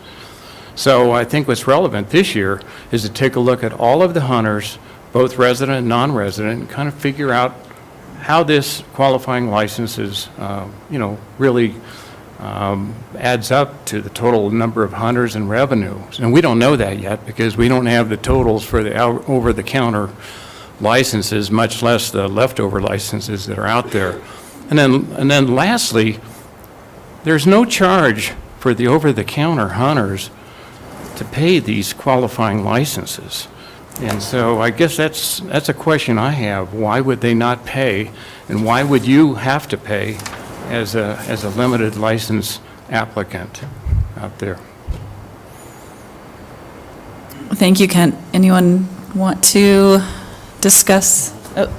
So I think what's relevant this year is to take a look at all of the hunters both resident and non-resident, and kind of figure out how this qualifying license is, really adds up to the total number of hunters and revenues. And we don't know that yet because we don't have the totals for the over-the-counter licenses, much less the leftover licenses that are out there. And then lastly, there's no charge for the over-the-counter hunters to pay these qualifying licenses. And so I guess that's a question I have. Why would they not pay? And why would you have to pay as a limited license applicant out there? Thank you, Kent. Anyone want to discuss?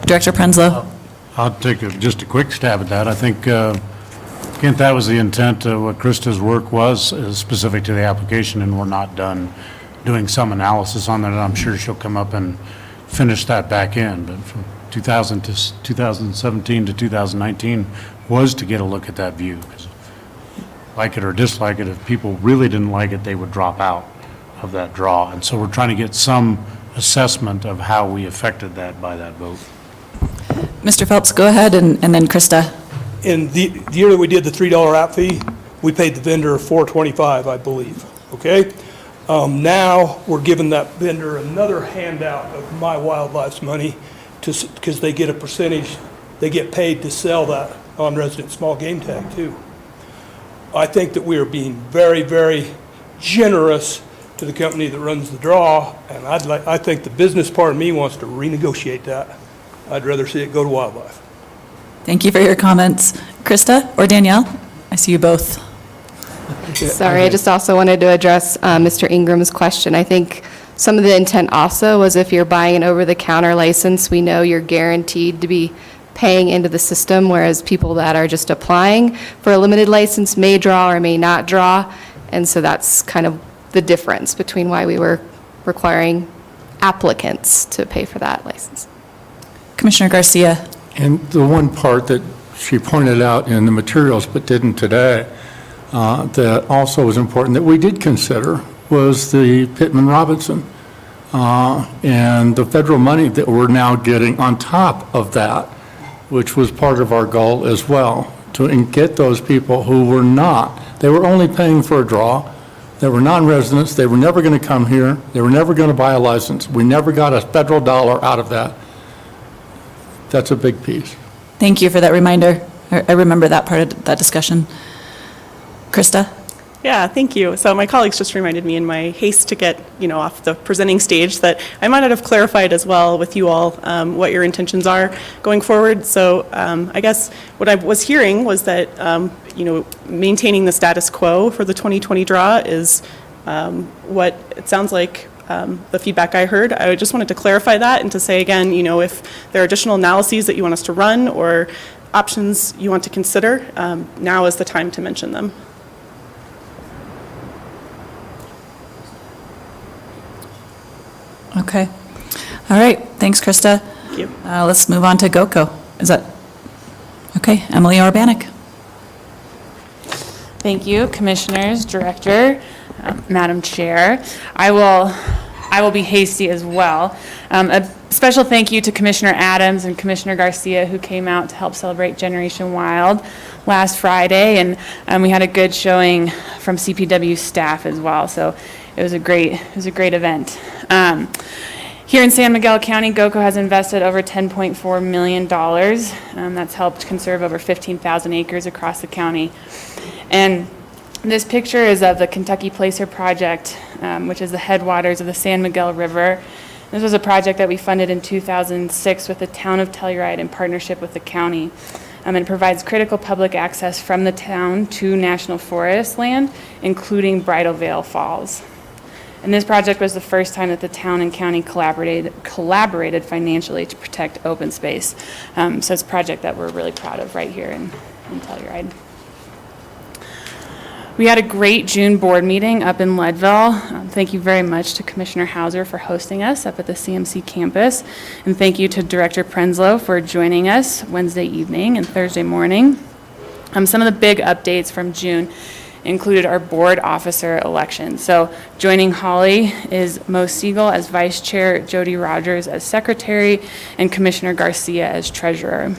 Director Prenslow? I'll take just a quick stab at that. I think, Kent, that was the intent of what Krista's work was, specific to the application, and we're not done doing some analysis on that. I'm sure she'll come up and finish that back in. But from 2000 to 2017 to 2019 was to get a look at that view. 'Cause like it or dislike it, if people really didn't like it, they would drop out of that draw. And so we're trying to get some assessment of how we affected that by that vote. Mr. Phelps, go ahead, and then Krista. In the year that we did the $3 app fee, we paid the vendor $4.25, I believe, okay? Now, we're giving that vendor another handout of my wildlife's money because they get a percentage, they get paid to sell that non-resident small game tag too. I think that we are being very, very generous to the company that runs the draw, and I think the business part of me wants to renegotiate that. I'd rather see it go to wildlife. Thank you for your comments. Krista or Danielle? I see you both. Sorry, I just also wanted to address Mr. Ingram's question. I think some of the intent also was if you're buying an over-the-counter license, we know you're guaranteed to be paying into the system, whereas people that are just applying for a limited license may draw or may not draw. And so that's kind of the difference between why we were requiring applicants to pay for that license. Commissioner Garcia. And the one part that she pointed out in the materials but didn't today, that also was important that we did consider was the Pittman-Robinson and the federal money that we're now getting on top of that, which was part of our goal as well, to get those people who were not, they were only paying for a draw, they were non-residents, they were never going to come here, they were never going to buy a license, we never got a federal dollar out of that. That's a big piece. Thank you for that reminder. I remember that part of that discussion. Krista? Yeah, thank you. So my colleagues just reminded me in my haste to get, off the presenting stage that I might not have clarified as well with you all what your intentions are going forward. So I guess what I was hearing was that, maintaining the status quo for the 2020 draw is what it sounds like the feedback I heard. I just wanted to clarify that and to say again, if there are additional analyses that you want us to run or options you want to consider, now is the time to mention them. Okay. All right. Thanks, Krista. Thank you. Let's move on to GOCO. Is that okay? Emily Urbanic. Thank you, Commissioners, Director, Madam Chair. I will be hasty as well. A special thank you to Commissioner Adams and Commissioner Garcia, who came out to help celebrate Generation Wild last Friday, and we had a good showing from CPW staff as well. So it was a great event. Here in San Miguel County, GOCO has invested over $10.4 million. That's helped conserve over 15,000 acres across the county. And this picture is of the Kentucky Placer project, which is the headwaters of the San Miguel River. This was a project that we funded in 2006 with the town of Telluride in partnership with the county. And it provides critical public access from the town to national forest land, including Bridal Veil Falls. And this project was the first time that the town and county collaborated financially to protect open space. So it's a project that we're really proud of right here in Telluride. We had a great June board meeting up in Leadville. Thank you very much to Commissioner Hauser for hosting us up at the CMC campus. And thank you to Director Prenslow for joining us Wednesday evening and Thursday morning. Some of the big updates from June included our board officer election. So joining Holly is Mo Siegel as vice chair, Jody Rogers as secretary, and Commissioner Garcia as treasurer.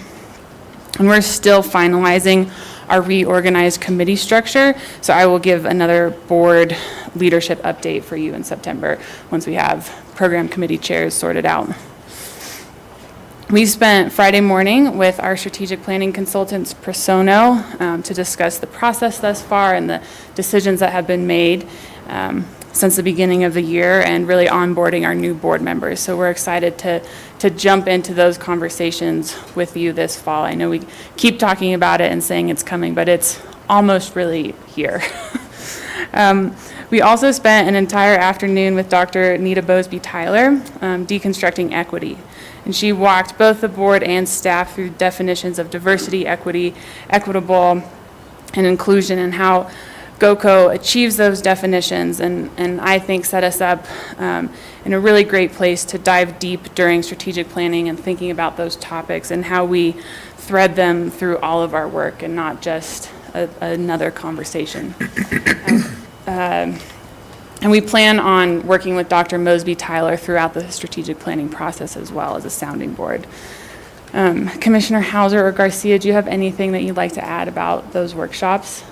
And we're still finalizing our reorganized committee structure, so I will give another board leadership update for you in September once we have program committee chairs sorted out. We spent Friday morning with our strategic planning consultants, Persono, to discuss the process thus far and the decisions that have been made since the beginning of the year, and really onboarding our new board members. So we're excited to jump into those conversations with you this fall. I know we keep talking about it and saying it's coming, but it's almost really here. We also spent an entire afternoon with Dr. Nita Bosby-Tyler deconstructing equity. And she walked both the board and staff through definitions of diversity, equity, equitable, and inclusion, and how GOCO achieves those definitions, and I think set us up in a really great place to dive deep during strategic planning and thinking about those topics and how we thread them through all of our work and not just another conversation. And we plan on working with Dr. Mosby-Tyler throughout the strategic planning process as well as a sounding board. Commissioner Hauser or Garcia, do you have anything that you'd like to add about those workshops?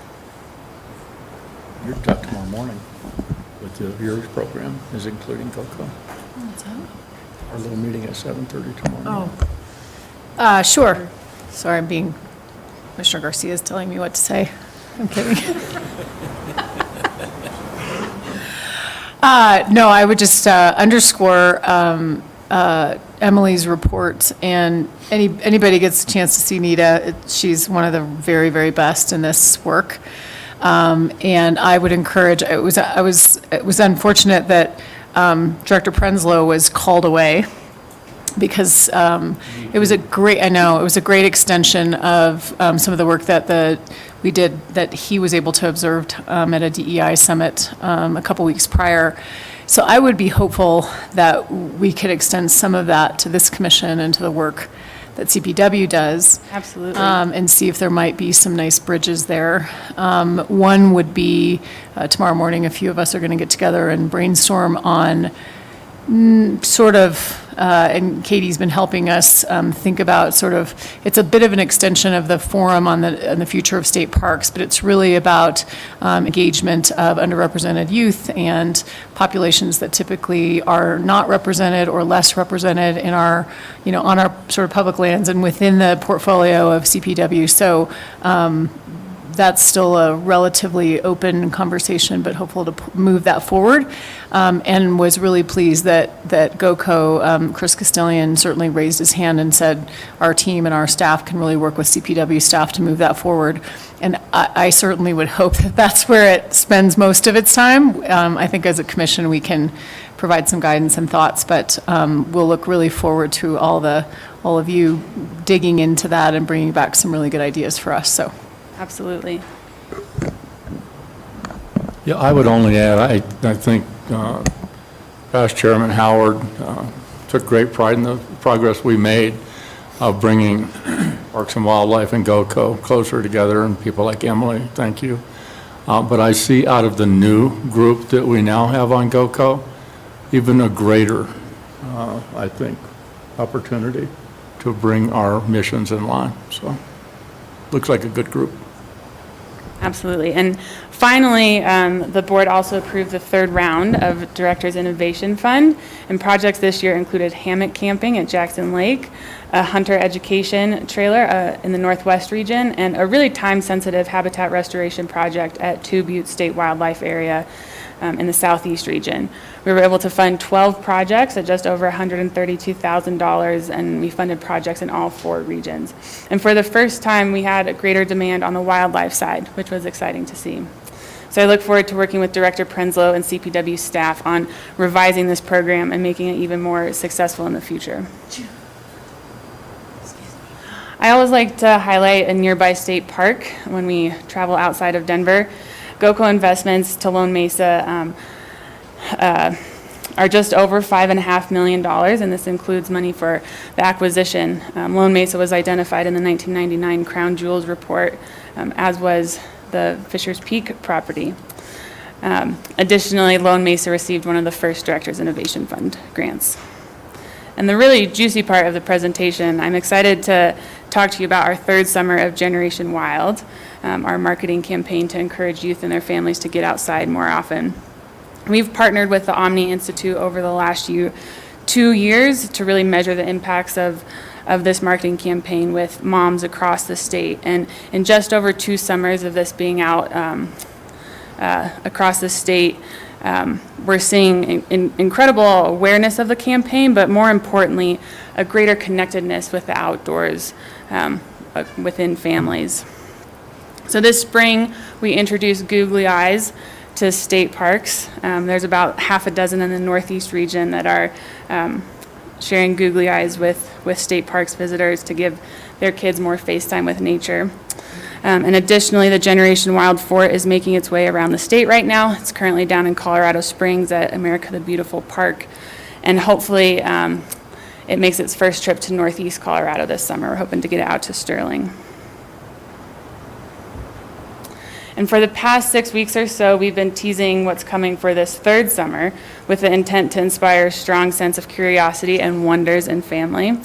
You're talking tomorrow morning with the yours program, is including GOCO. What's that? Our little meeting at 7:30 tomorrow morning. Sure. Sorry, Commissioner Garcia is telling me what to say. I'm kidding. No, I would just underscore Emily's report, and anybody gets a chance to see Nita, she's one of the very, very best in this work. And I would encourage, it was unfortunate that Director Prenslow was called away, because it was a great extension of some of the work that we did, that he was able to observe at a DEI summit a couple weeks prior. So I would be hopeful that we could extend some of that to this commission and to the work that CPW does. Absolutely. And see if there might be some nice bridges there. One would be tomorrow morning, a few of us are going to get together and brainstorm on sort of, and Katie's been helping us think about sort of, it's a bit of an extension of the forum on the future of state parks, but it's really about engagement of underrepresented youth and populations that typically are not represented or less represented in our, on our sort of public lands and within the portfolio of CPW. So that's still a relatively open conversation, but hopeful to move that forward. And was really pleased that GOCO, Chris Castellian certainly raised his hand and said, our team and our staff can really work with CPW staff to move that forward. And I certainly would hope that that's where it spends most of its time. I think as a commission, we can provide some guidance and thoughts, but we'll look really forward to all of you digging into that and bringing back some really good ideas for us, so. Absolutely. Yeah, I would only add, I think past Chairman Howard took great pride in the progress we made of bringing Parks and Wildlife and GOCO closer together, and people like Emily, thank you. But I see out of the new group that we now have on GOCO, even a greater, I think, opportunity to bring our missions in line. So, looks like a good group. Absolutely. And finally, the board also approved the third round of Director's Innovation Fund, and projects this year included hammock camping at Jackson Lake, a hunter education trailer in the Northwest region, and a really time-sensitive habitat restoration project at Two Buttes State Wildlife Area in the Southeast region. We were able to fund 12 projects at just over $132,000, and we funded projects in all 4 regions. And for the first time, we had a greater demand on the wildlife side, which was exciting to see. So I look forward to working with Director Prenslow and CPW staff on revising this program and making it even more successful in the future. I always like to highlight a nearby state park when we travel outside of Denver. GOCO investments to Lone Mesa are just over $5.5 million, and this includes money for the acquisition. Lone Mesa was identified in the 1999 Crown Jewels report, as was the Fisher's Peak property. Additionally, Lone Mesa received one of the first Directors Innovation Fund grants. And the really juicy part of the presentation, I'm excited to talk to you about our third summer of Generation Wild, our marketing campaign to encourage youth and their families to get outside more often. We've partnered with the Omni Institute over the last 2 years to really measure the impacts of this marketing campaign with moms across the state. And in just over 2 summers of this being out across the state, we're seeing incredible awareness of the campaign, but more importantly, a greater connectedness with the outdoors within families. So this spring, we introduced Googly Eyes to state parks. There's about half a dozen in the Northeast region that are sharing Googly Eyes with state parks visitors to give their kids more face time with nature. And additionally, the Generation Wild Fort is making its way around the state right now. It's currently down in Colorado Springs at America the Beautiful Park. And hopefully, it makes its first trip to Northeast Colorado this summer. We're hoping to get it out to Sterling. And for the past 6 weeks or so, we've been teasing what's coming for this third summer with the intent to inspire a strong sense of curiosity and wonders in family.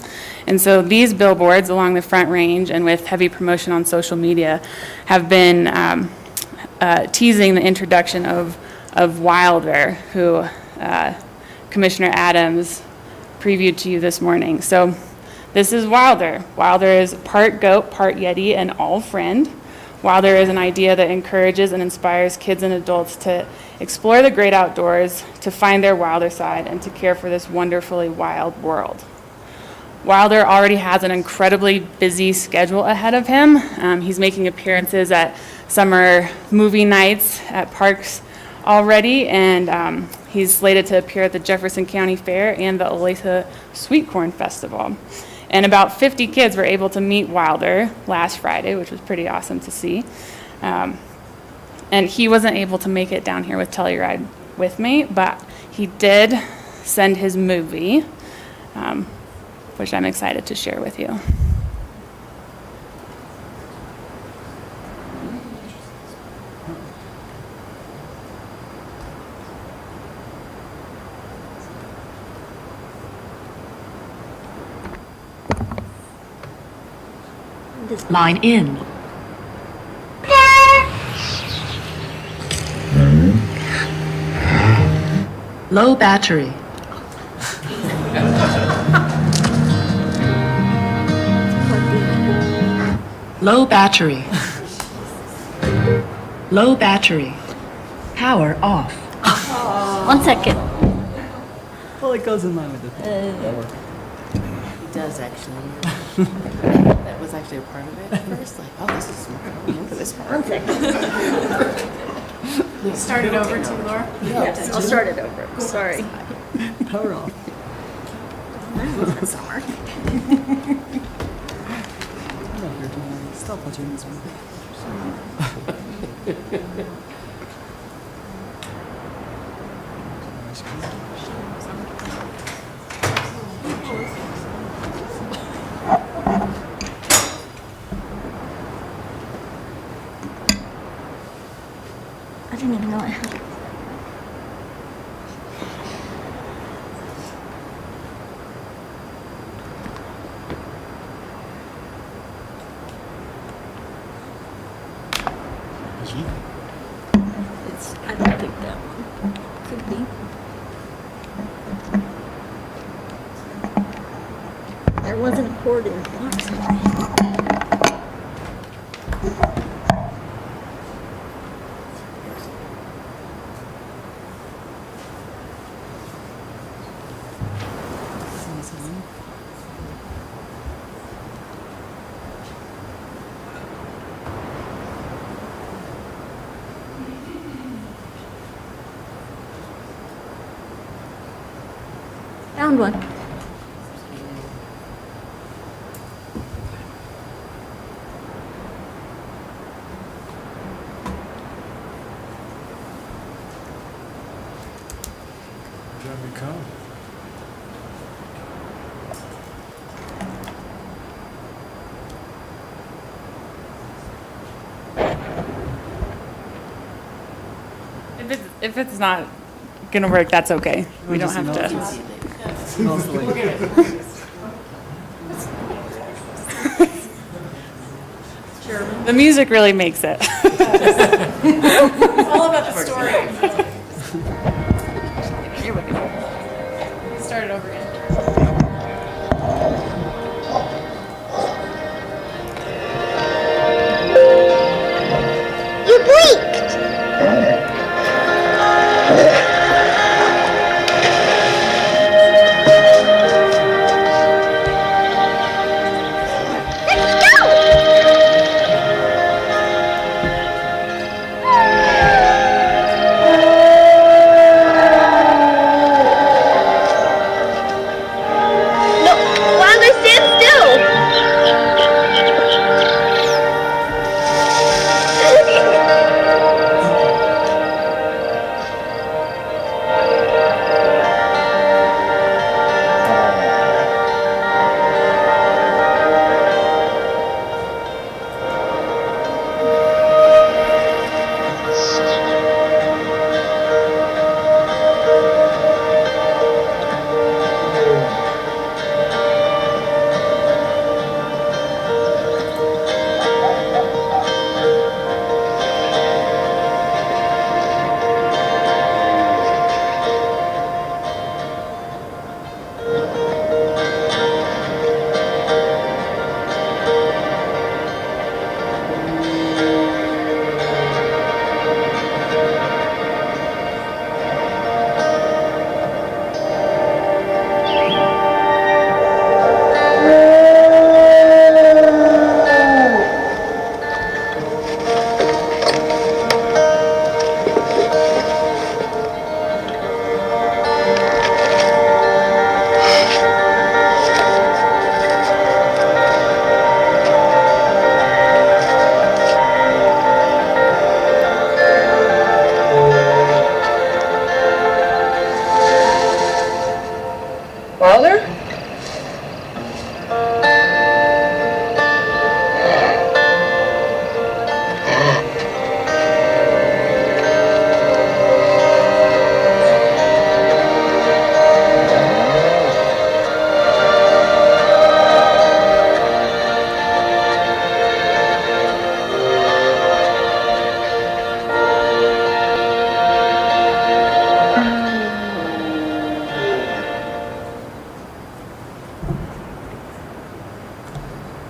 And so these billboards along the Front Range and with heavy promotion on social media have been teasing the introduction of Wilder, who Commissioner Adams previewed to you this morning. So this is Wilder. Wilder is part goat, part Yeti, and all friend. Wilder is an idea that encourages and inspires kids and adults to explore the great outdoors, to find their wilder side, and to care for this wonderfully wild world. Wilder already has an incredibly busy schedule ahead of him. He's making appearances at summer movie nights at parks already, and he's slated to appear at the Jefferson County Fair and the Olathe Sweet Corn Festival. And about 50 kids were able to meet Wilder last Friday, which was pretty awesome to see. And he wasn't able to make it down here with Telluride with me, but he did send his movie, which I'm excited to share with you. Line in. Low battery. Low battery. Low battery. Power off. 1 second. Well, it goes in line with the It does actually. That was actually a part of it at first. Like, oh, this is smart. I don't remember this part. 1 second. Start it over to Laura? Yes, I'll start it over. Sorry. power off. Summer. Stop watching this movie. I didn't even know I had it. I don't think that one could be. There wasn't a cord in the box. Found one. Job you come. If it's not gonna work, that's okay. We don't have to. The music really makes it. It's all about the story. Here we go. Start it over again. You blinked!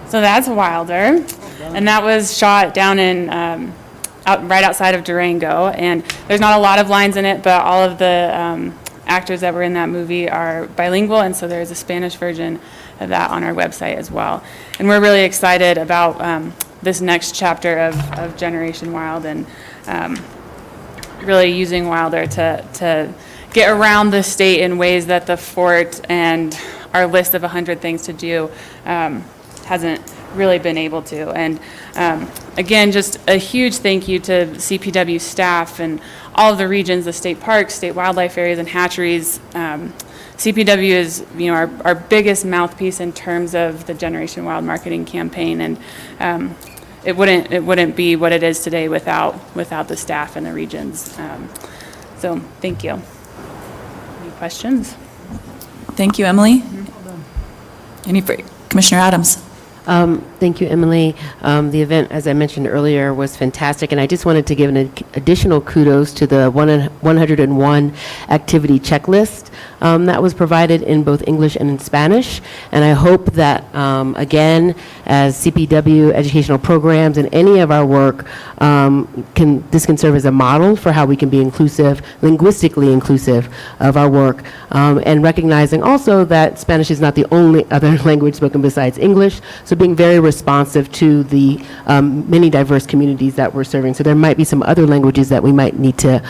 So that's Wilder, and that was shot down in right outside of Durango. And there's not a lot of lines in it, but all of the actors that were in that movie are bilingual, and so there's a Spanish version of that on our website as well. And we're really excited about this next chapter of Generation Wild, and really using Wilder to get around the state in ways that the fort and our list of 100 things to do hasn't really been able to. And again, just a huge thank you to CPW staff and all of the regions, the state parks, state wildlife areas, and hatcheries. CPW is, our biggest mouthpiece in terms of the Generation Wild marketing campaign, and it wouldn't be what it is today without the staff and the regions. So thank you. Any questions? Thank you, Emily. Any for Commissioner Adams? Thank you, Emily. The event, as I mentioned earlier, was fantastic, and I just wanted to give an additional kudos to the 101 activity checklist that was provided in both English and in Spanish. And I hope that, again, as CPW educational programs and any of our work, this can serve as a model for how we can be inclusive, linguistically inclusive of our work, and recognizing also that Spanish is not the only other language spoken besides English, so being very responsive to the many diverse communities that we're serving. So there might be some other languages that we might need to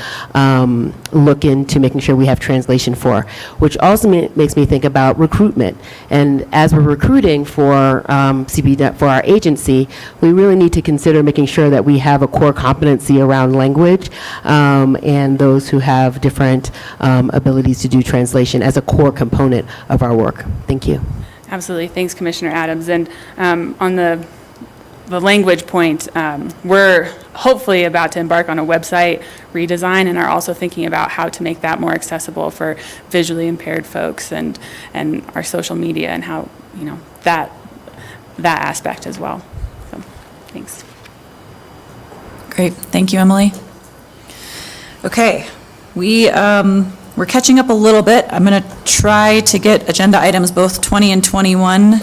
look into making sure we have translation for, which also makes me think about recruitment. And as we're recruiting for for our agency, we really need to consider making sure that we have a core competency around language and those who have different abilities to do translation as a core component of our work. Thank you. Absolutely. Thanks, Commissioner Adams. And on the the language point, we're hopefully about to embark on a website redesign and are also thinking about how to make that more accessible for visually impaired folks and our social media and how, that aspect as well. So, thanks. Great, thank you, Emily. Okay, we're catching up a little bit. I'm going to try to get agenda items, both 20 and 21,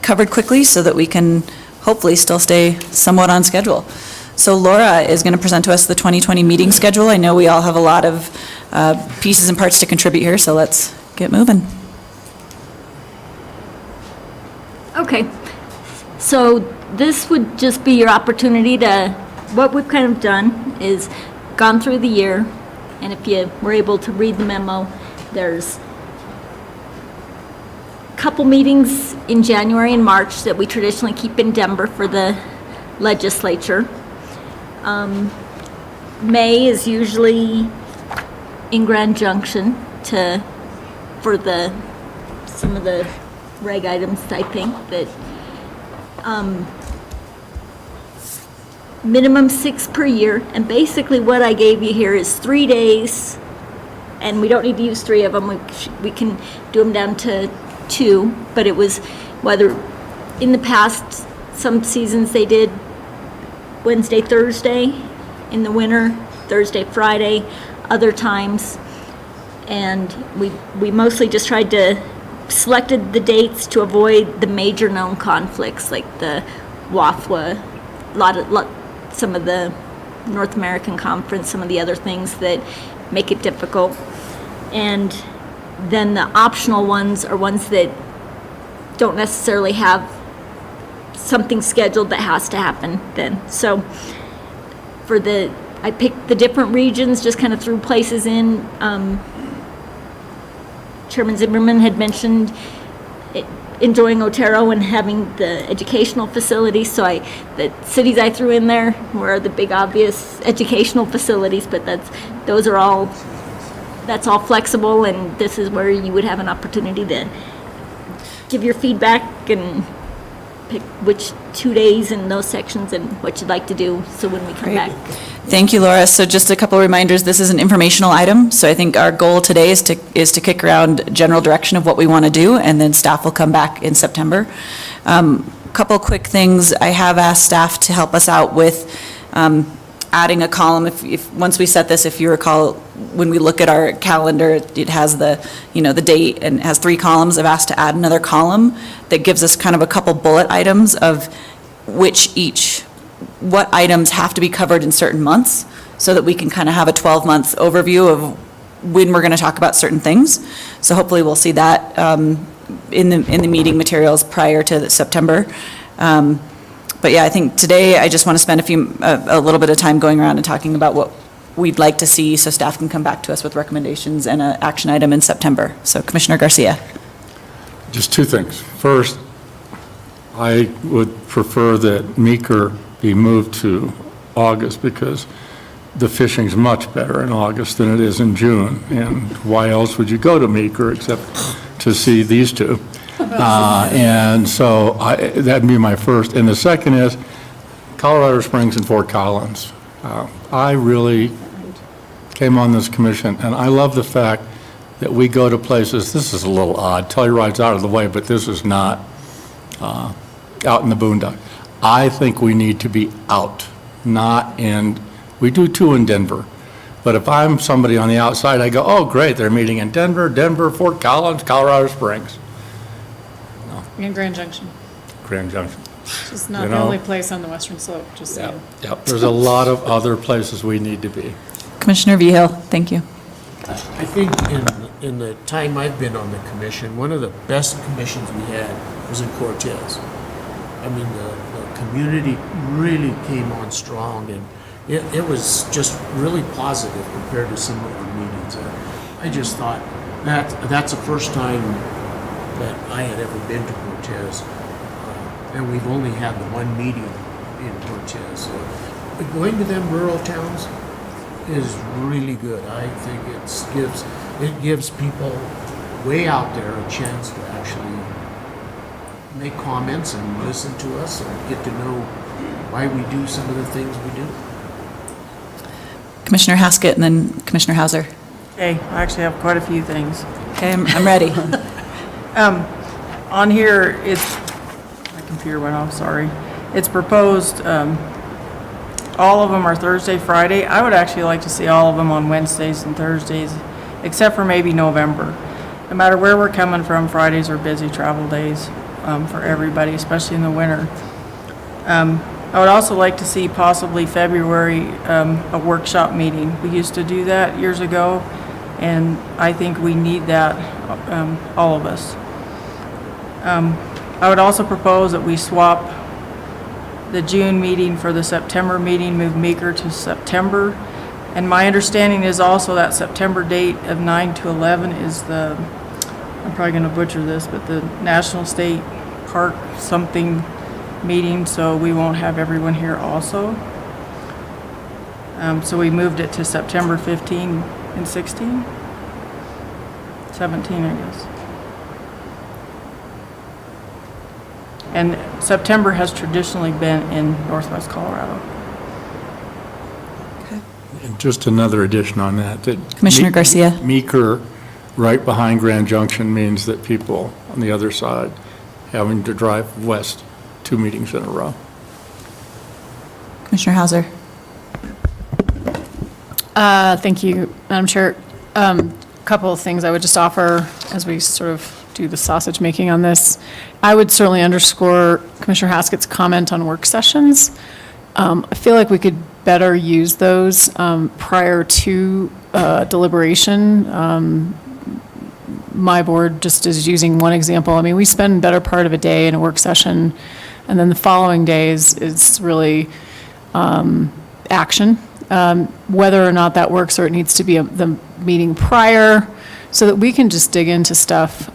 covered quickly so that we can hopefully still stay somewhat on schedule. So Laura is going to present to us the 2020 meeting schedule. I know we all have a lot of pieces and parts to contribute here, so let's get moving. Okay, so this would just be your opportunity to, what we've kind of done is gone through the year, and if you were able to read the memo, there's a couple meetings in January and March that we traditionally keep in Denver for the legislature. May is usually in Grand Junction for some of the reg items, I think, that minimum 6 per year, and basically what I gave you here is 3 days, and we don't need to use 3 of them, we can do them down to 2, but it was whether, in the past, some seasons they did Wednesday, Thursday, in the winter, Thursday, Friday, other times, and we mostly just tried to selected the dates to avoid the major known conflicts like the WAFWA, some of the North American Conference, some of the other things that make it difficult. And then the optional ones are ones that don't necessarily have something scheduled that has to happen then. So I picked the different regions, just kind of threw places in. Chairman Zimmerman had mentioned enjoying Otero and having the educational facilities, so the cities I threw in there were the big obvious educational facilities, but that's all flexible, and this is where you would have an opportunity to give your feedback and pick which 2 days in those sections and what you'd like to do, so when we come back. Thank you, Laura. So just a couple of reminders, this is an informational item, so I think our goal today is to kick around general direction of what we want to do, and then staff will come back in September. Couple quick things, I have asked staff to help us out with adding a column, if once we set this, if you recall, when we look at our calendar, it has the date and it has 3 columns. I've asked to add another column that gives us kind of a couple bullet items of what items have to be covered in certain months, so that we can kind of have a 12-month overview of when we're going to talk about certain things. So hopefully we'll see that in the meeting materials prior to September. But yeah, I think today I just want to spend a little bit of time going around and talking about what we'd like to see, so staff can come back to us with recommendations and an action item in September. So Commissioner Garcia. Just 2 things. First, I would prefer that Meeker be moved to August, because the fishing's much better in August than it is in June. And why else would you go to Meeker except to see these 2? And so that'd be my first. And the second is Colorado Springs and Fort Collins. I really came on this commission, and I love the fact that we go to places, this is a little odd, Telluride's out of the way, but this is not out in the boondock. I think we need to be out, not in, we do 2 in Denver. But if I'm somebody on the outside, I go, oh, great, they're meeting in Denver, Fort Collins, Colorado Springs. In Grand Junction. Grand Junction. It's not the only place on the western slope, just saying. Yep, there's a lot of other places we need to be. Commissioner Vihil, thank you. I think in the time I've been on the commission, one of the best commissions we had was in Cortez. I mean, the community really came on strong, and it was just really positive compared to some of our meetings. I just thought that's the first time that I had ever been to Cortez, and we've only had the 1 meeting in Cortez. But going to them rural towns is really good. I think it gives people way out there a chance to actually make comments and listen to us and get to know why we do some of the things we do. Commissioner Haskett and then Commissioner Hauser. Okay, I actually have quite a few things. Okay, I'm ready. On here, my computer went off, sorry. It's proposed, all of them are Thursday, Friday. I would actually like to see all of them on Wednesdays and Thursdays, except for maybe November. No matter where we're coming from, Fridays are busy travel days for everybody, especially in the winter. I would also like to see possibly February, a workshop meeting. We used to do that years ago, and I think we need that, all of us. I would also propose that we swap the June meeting for the September meeting, move Meeker to September. And my understanding is also that September date of 9 to 11 is the, I'm probably going to butcher this, but the National State Park something meeting, so we won't have everyone here also. So we moved it to September 15 and 16? 17, I guess. And September has traditionally been in Northwest Colorado. And just another addition on that. Commissioner Garcia. Meeker, right behind Grand Junction, means that people on the other side having to drive west 2 meetings in a row. Commissioner Hauser. Thank you, Madam Chair. Couple of things I would just offer as we sort of do the sausage making on this. I would certainly underscore Commissioner Haskett's comment on work sessions. I feel like we could better use those prior to deliberation. My board just is using one example. I mean, we spend better part of a day in a work session, and then the following days is really action. Whether or not that works or it needs to be the meeting prior, so that we can just dig into stuff.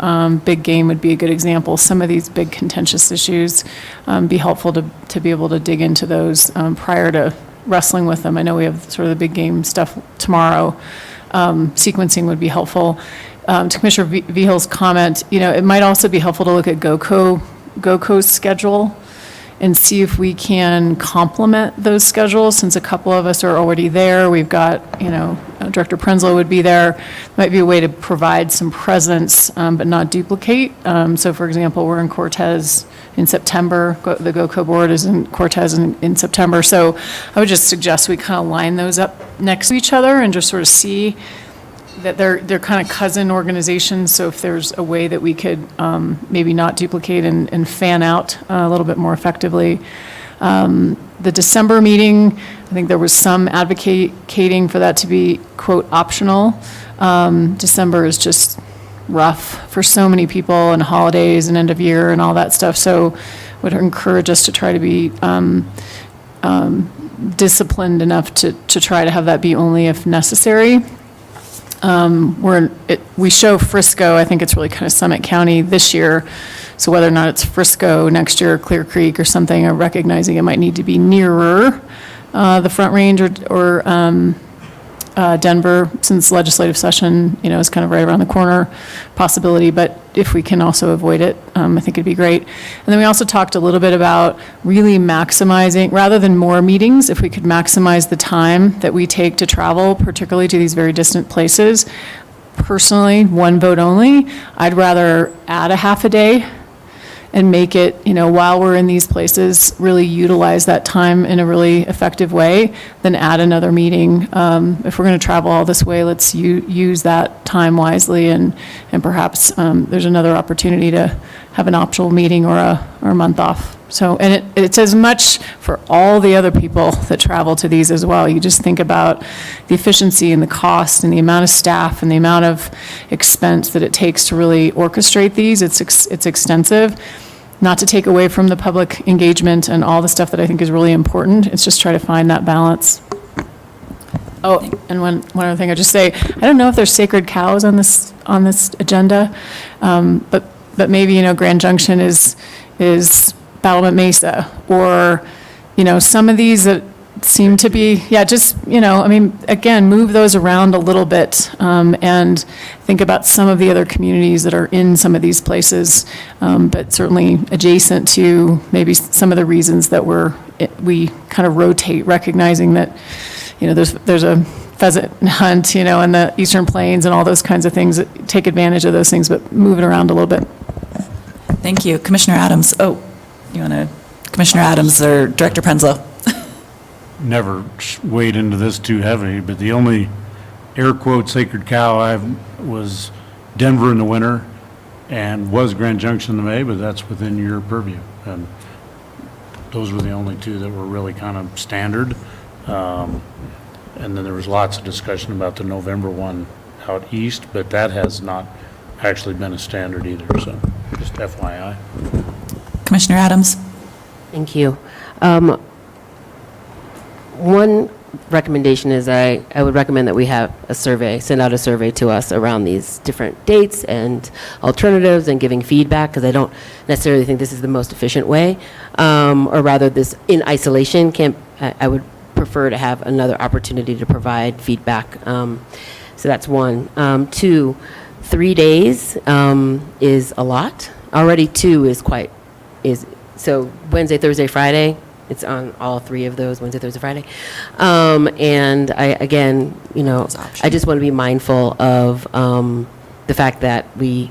Big game would be a good example. Some of these big contentious issues, be helpful to be able to dig into those prior to wrestling with them. I know we have sort of the big game stuff tomorrow. Sequencing would be helpful. To Commissioner Vihil's comment, it might also be helpful to look at GOCO's schedule and see if we can complement those schedules, since a couple of us are already there. We've got, Director Prenslow would be there. Might be a way to provide some presence, but not duplicate. So for example, we're in Cortez in September. The GOCO board is in Cortez in September. So I would just suggest we kind of line those up next to each other and just sort of see that they're kind of cousin organizations, so if there's a way that we could maybe not duplicate and fan out a little bit more effectively. The December meeting, I think there was some advocating for that to be, quote, optional. December is just rough for so many people, and holidays and end of year and all that stuff, so would encourage us to try to be disciplined enough to try to have that be only if necessary. We show Frisco, I think it's really kind of Summit County this year, so whether or not it's Frisco next year, or Clear Creek or something, or recognizing it might need to be nearer the Front Range or Denver, since legislative session, is kind of right around the corner possibility, but if we can also avoid it, I think it'd be great. And then we also talked a little bit about really maximizing, rather than more meetings, if we could maximize the time that we take to travel, particularly to these very distant places. Personally, one vote only, I'd rather add a half a day and make it, while we're in these places, really utilize that time in a really effective way, then add another meeting. If we're going to travel all this way, let's use that time wisely, and perhaps there's another opportunity to have an optional meeting or a month off. So, and it's as much for all the other people that travel to these as well. You just think about the efficiency and the cost and the amount of staff and the amount of expense that it takes to really orchestrate these. It's extensive. Not to take away from the public engagement and all the stuff that I think is really important. It's just try to find that balance. Oh, and one other thing I'd just say, I don't know if there's sacred cows on this agenda, but maybe, Grand Junction is Battlement Mesa, or, some of these that seem to be, just, I mean, again, move those around a little bit, and think about some of the other communities that are in some of these places, but certainly adjacent to maybe some of the reasons that we kind of rotate, recognizing that, there's a pheasant hunt, in the Eastern Plains and all those kinds of things that take advantage of those things, but move it around a little bit. Thank you. Commissioner Adams. Oh, Commissioner Adams or Director Prenslow? Never wade into this too heavy, but the only air quote sacred cow was Denver in the winter and was Grand Junction in the May, but that's within your purview. And those were the only two that were really kind of standard. And then there was lots of discussion about the November one out east, but that has not actually been a standard either, so just FYI. Commissioner Adams? Thank you. One recommendation is I would recommend that we have a survey, send out a survey to us around these different dates and alternatives and giving feedback, because I don't necessarily think this is the most efficient way, or rather this in isolation I would prefer to have another opportunity to provide feedback. So that's one. 2, 3 days is a lot. Already 2 is so Wednesday, Thursday, Friday. It's on all 3 of those, Wednesday, Thursday, Friday. And I just want to be mindful of the fact that we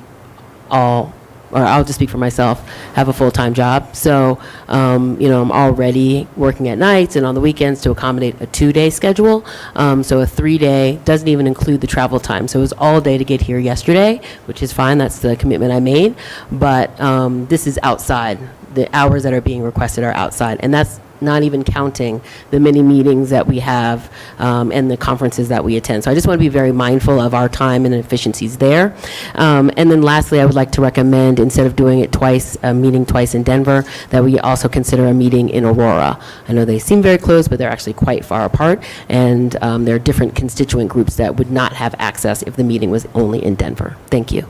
all, or I'll just speak for myself, have a full-time job. So, I'm already working at nights and on the weekends to accommodate a 2-day schedule. So a 3-day doesn't even include the travel time. So it was all day to get here yesterday, which is fine. That's the commitment I made. But this is outside. The hours that are being requested are outside, and that's not even counting the many meetings that we have and the conferences that we attend. So I just want to be very mindful of our time and efficiencies there. And then lastly, I would like to recommend, instead of doing it twice, a meeting twice in Denver, that we also consider a meeting in Aurora. I know they seem very close, but they're actually quite far apart, and there are different constituent groups that would not have access if the meeting was only in Denver. Thank you.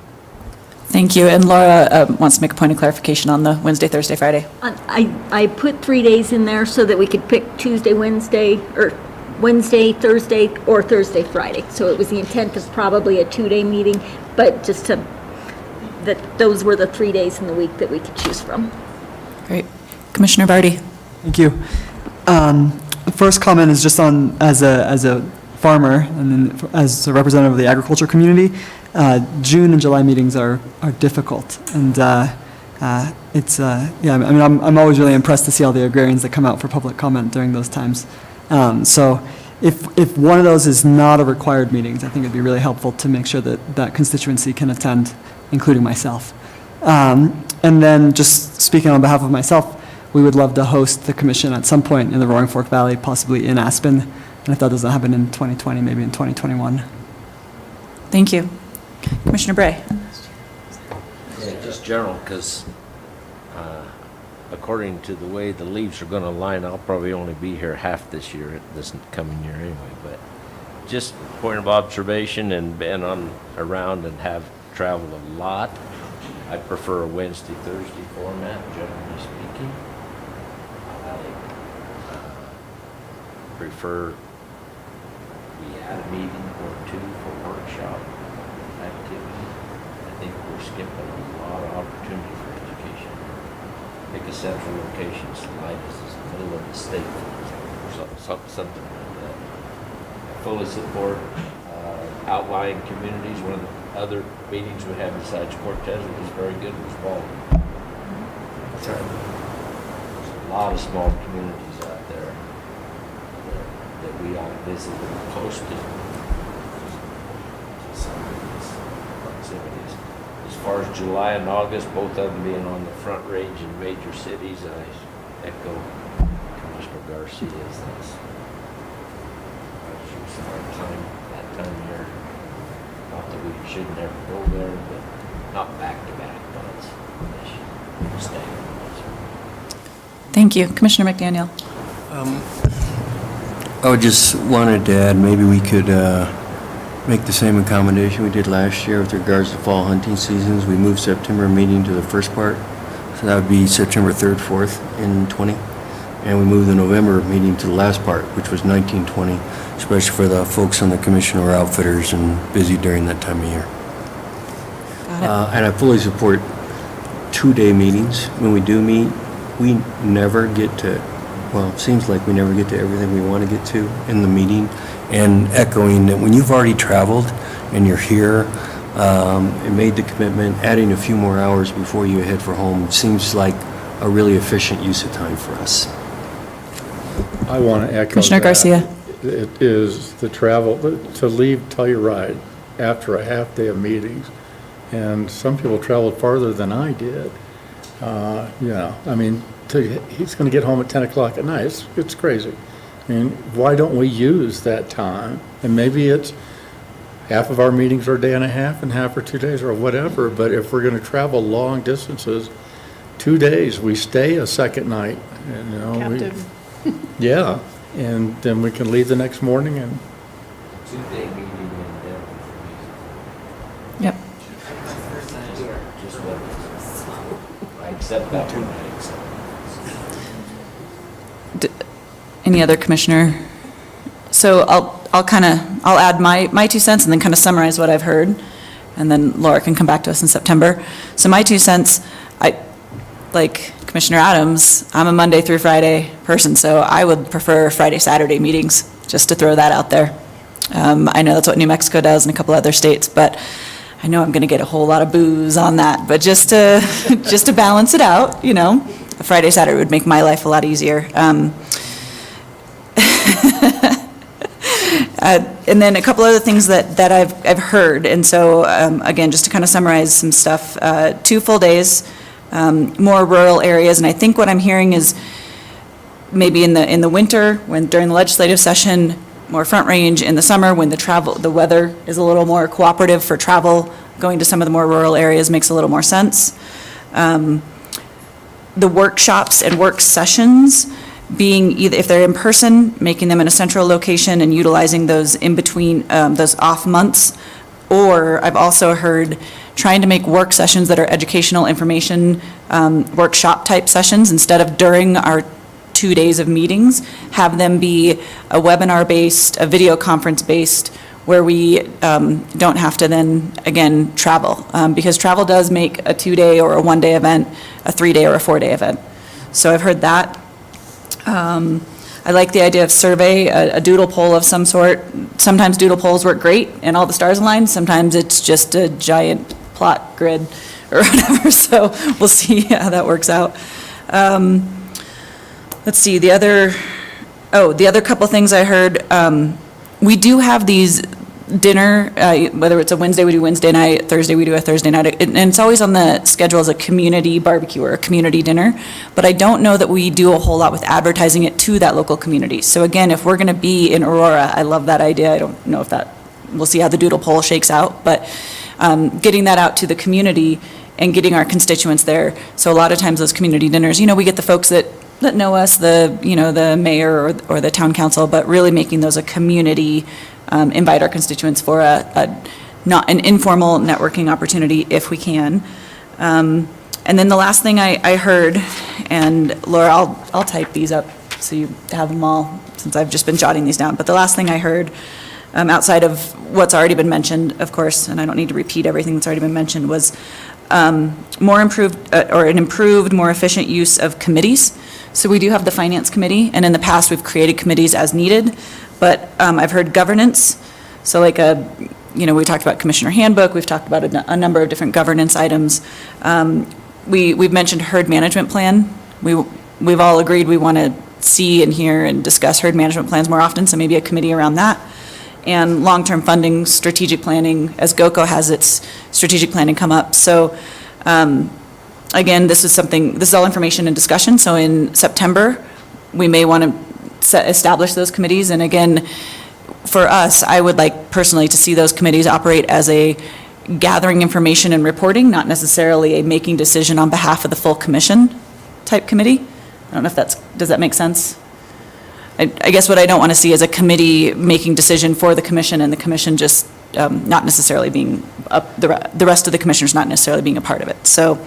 Thank you. And Laura wants to make a point of clarification on the Wednesday, Thursday, Friday. I put 3 days in there so that we could pick Tuesday, Wednesday, or Wednesday, Thursday, or Thursday, Friday. So it was the intent of probably a 2-day meeting, but just that those were the 3 days in the week that we could choose from. Great. Commissioner Barty. Thank you. The first comment is just on, as a farmer and then as a representative of the agriculture community, June and July meetings are difficult, and I'm always really impressed to see all the agrarians that come out for public comment during those times. So if one of those is not a required meeting, I think it'd be really helpful to make sure that constituency can attend, including myself. And then just speaking on behalf of myself, we would love to host the commission at some point in the Roaring Fork Valley, possibly in Aspen, and if that doesn't happen in 2020, maybe in 2021. Thank you. Commissioner Bray. Yeah, just general, because according to the way the leaves are going to line, I'll probably only be here half this year, this coming year anyway. But just point of observation and been around and have traveled a lot. I prefer a Wednesday, Thursday format, generally speaking. I prefer we had a meeting or 2 for workshop activity. I think we're skipping a lot of opportunity for education. Pick a central location, slide us in the middle of the state, or something like that. I fully support outlying communities. One of the other meetings we had besides Cortez that was very good was Walden. There's a lot of small communities out there that we ought to visit and close to some of these proximities. As far as July and August, both of them being on the front range in major cities, I echo Commissioner Garcia's. That's our time, that time of year. Not that we should never go there, but not back-to-back months. They should stay. Thank you. Commissioner McDaniel. I just wanted to add, maybe we could make the same accommodation we did last year with regards to fall hunting seasons. We moved September meeting to the first part, so that would be September 3rd, 4th in 20. and we moved the November meeting to the last part, which was 1920, especially for the folks on the commission who are outfitters and busy during that time of year. And I fully support 2-day meetings. When we do meet, we never get to, well, it seems like we never get to everything we want to get to in the meeting. And echoing that when you've already traveled and you're here and made the commitment, adding a few more hours before you head for home seems like a really efficient use of time for us. I want to echo Commissioner that. Garcia. It is the travel, to leave Telluride after a half day of meetings, and some people traveled farther than I did. I mean, he's going to get home at 10 o'clock at night. It's crazy. I mean, why don't we use that time? And maybe it's half of our meetings are a day and a half and half are 2 days or whatever, but if we're going to travel long distances, 2 days, we stay a second night. Captive. Yeah, and then we can leave the next morning and. 2-day meeting in Denver. Yep. Just what, I accept that one. Any other commissioner? So I'll add my 2 cents and then kind of summarize what I've heard, and then Laura can come back to us in September. So my 2 cents, like Commissioner Adams, I'm a Monday through Friday person, so I would prefer Friday, Saturday meetings, just to throw that out there. I know that's what New Mexico does and a couple other states, but I know I'm going to get a whole lot of boos on that. But just to balance it out, a Friday, Saturday would make my life a lot easier. And then a couple other things that I've heard, and so again, just to kind of summarize some stuff, 2 full days, more rural areas, and I think what I'm hearing is maybe in the winter, when during the legislative session, more Front Range. In the summer, when the weather is a little more cooperative for travel, going to some of the more rural areas makes a little more sense. The workshops and work sessions being either, if they're in person, making them in a central location and utilizing those in between, those off months. Or I've also heard trying to make work sessions that are educational information, workshop type sessions, instead of during our 2 days of meetings, have them be a webinar based, a video conference based, where we don't have to then, again, travel. Because travel does make a 2-day or a 1-day event, a 3-day or a 4-day event. So I've heard that. I like the idea of survey, a doodle poll of some sort. Sometimes doodle polls work great and all the stars align. Sometimes it's just a giant plot grid or whatever. So we'll see how that works out. Let's see, the other couple things I heard, we do have these dinner, whether it's a Wednesday, we do Wednesday night, Thursday, we do a Thursday night, and it's always on the schedule as a community barbecue or a community dinner, but I don't know that we do a whole lot with advertising it to that local community. So again, if we're gonna be in Aurora, I love that idea. I don't know if we'll see how the doodle poll shakes out, but getting that out to the community and getting our constituents there. So a lot of times those community dinners, we get the folks that know us, the mayor or the town council, but really making those a community, invite our constituents for not an informal networking opportunity if we can. And then the last thing I heard, and Laura, I'll type these up so you have them all, since I've just been jotting these down, but the last thing I heard, outside of what's already been mentioned, of course, and I don't need to repeat everything that's already been mentioned, was more improved, or an improved, more efficient use of committees. So we do have the Finance Committee, and in the past, we've created committees as needed, but I've heard governance, so like we talked about Commissioner Handbook, we've talked about a number of different governance items. We've mentioned herd management plan. We've all agreed we want to see and hear and discuss herd management plans more often, so maybe a committee around that. And long-term funding, strategic planning, as GOCO has its strategic planning come up. So again, this is all information and discussion, so in September, we may want to establish those committees, and again, for us, I would like personally to see those committees operate as a gathering information and reporting, not necessarily a making decision on behalf of the full commission type committee. I don't know if does that make sense? I guess what I don't want to see is a committee making decision for the commission and the commission just not necessarily being, the rest of the commissioners not necessarily being a part of it. So,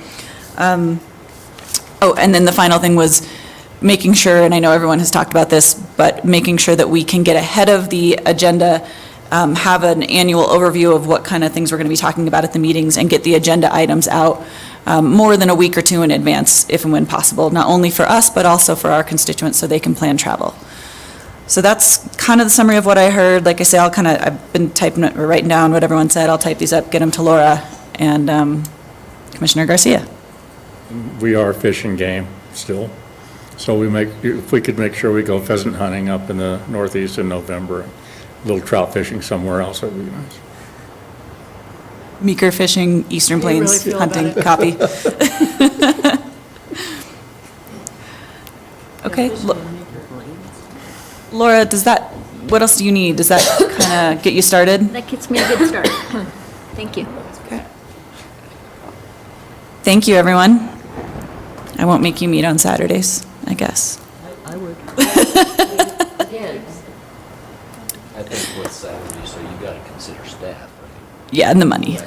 and then the final thing was making sure, and I know everyone has talked about this, but making sure that we can get ahead of the agenda, have an annual overview of what kind of things we're going to be talking about at the meetings, and get the agenda items out more than a week or two in advance, if and when possible, not only for us, but also for our constituents, so they can plan travel. So that's kind of the summary of what I heard. Like I say, I've been writing down what everyone said. I'll type these up, get them to Laura and Commissioner Garcia. We are fish and game still. So if we could make sure we go pheasant hunting up in the Northeast in November, a little trout fishing somewhere else, that would be nice. Meeker fishing, Eastern Plains feel hunting, about it? copy. Okay. Laura, what else do you need? Does that kind of get you started? That gets me a good start. Thank you. Thank you, everyone. I won't make you meet on Saturdays, I guess. I would. I think with Saturday, so you gotta consider staff. Yeah, and the money.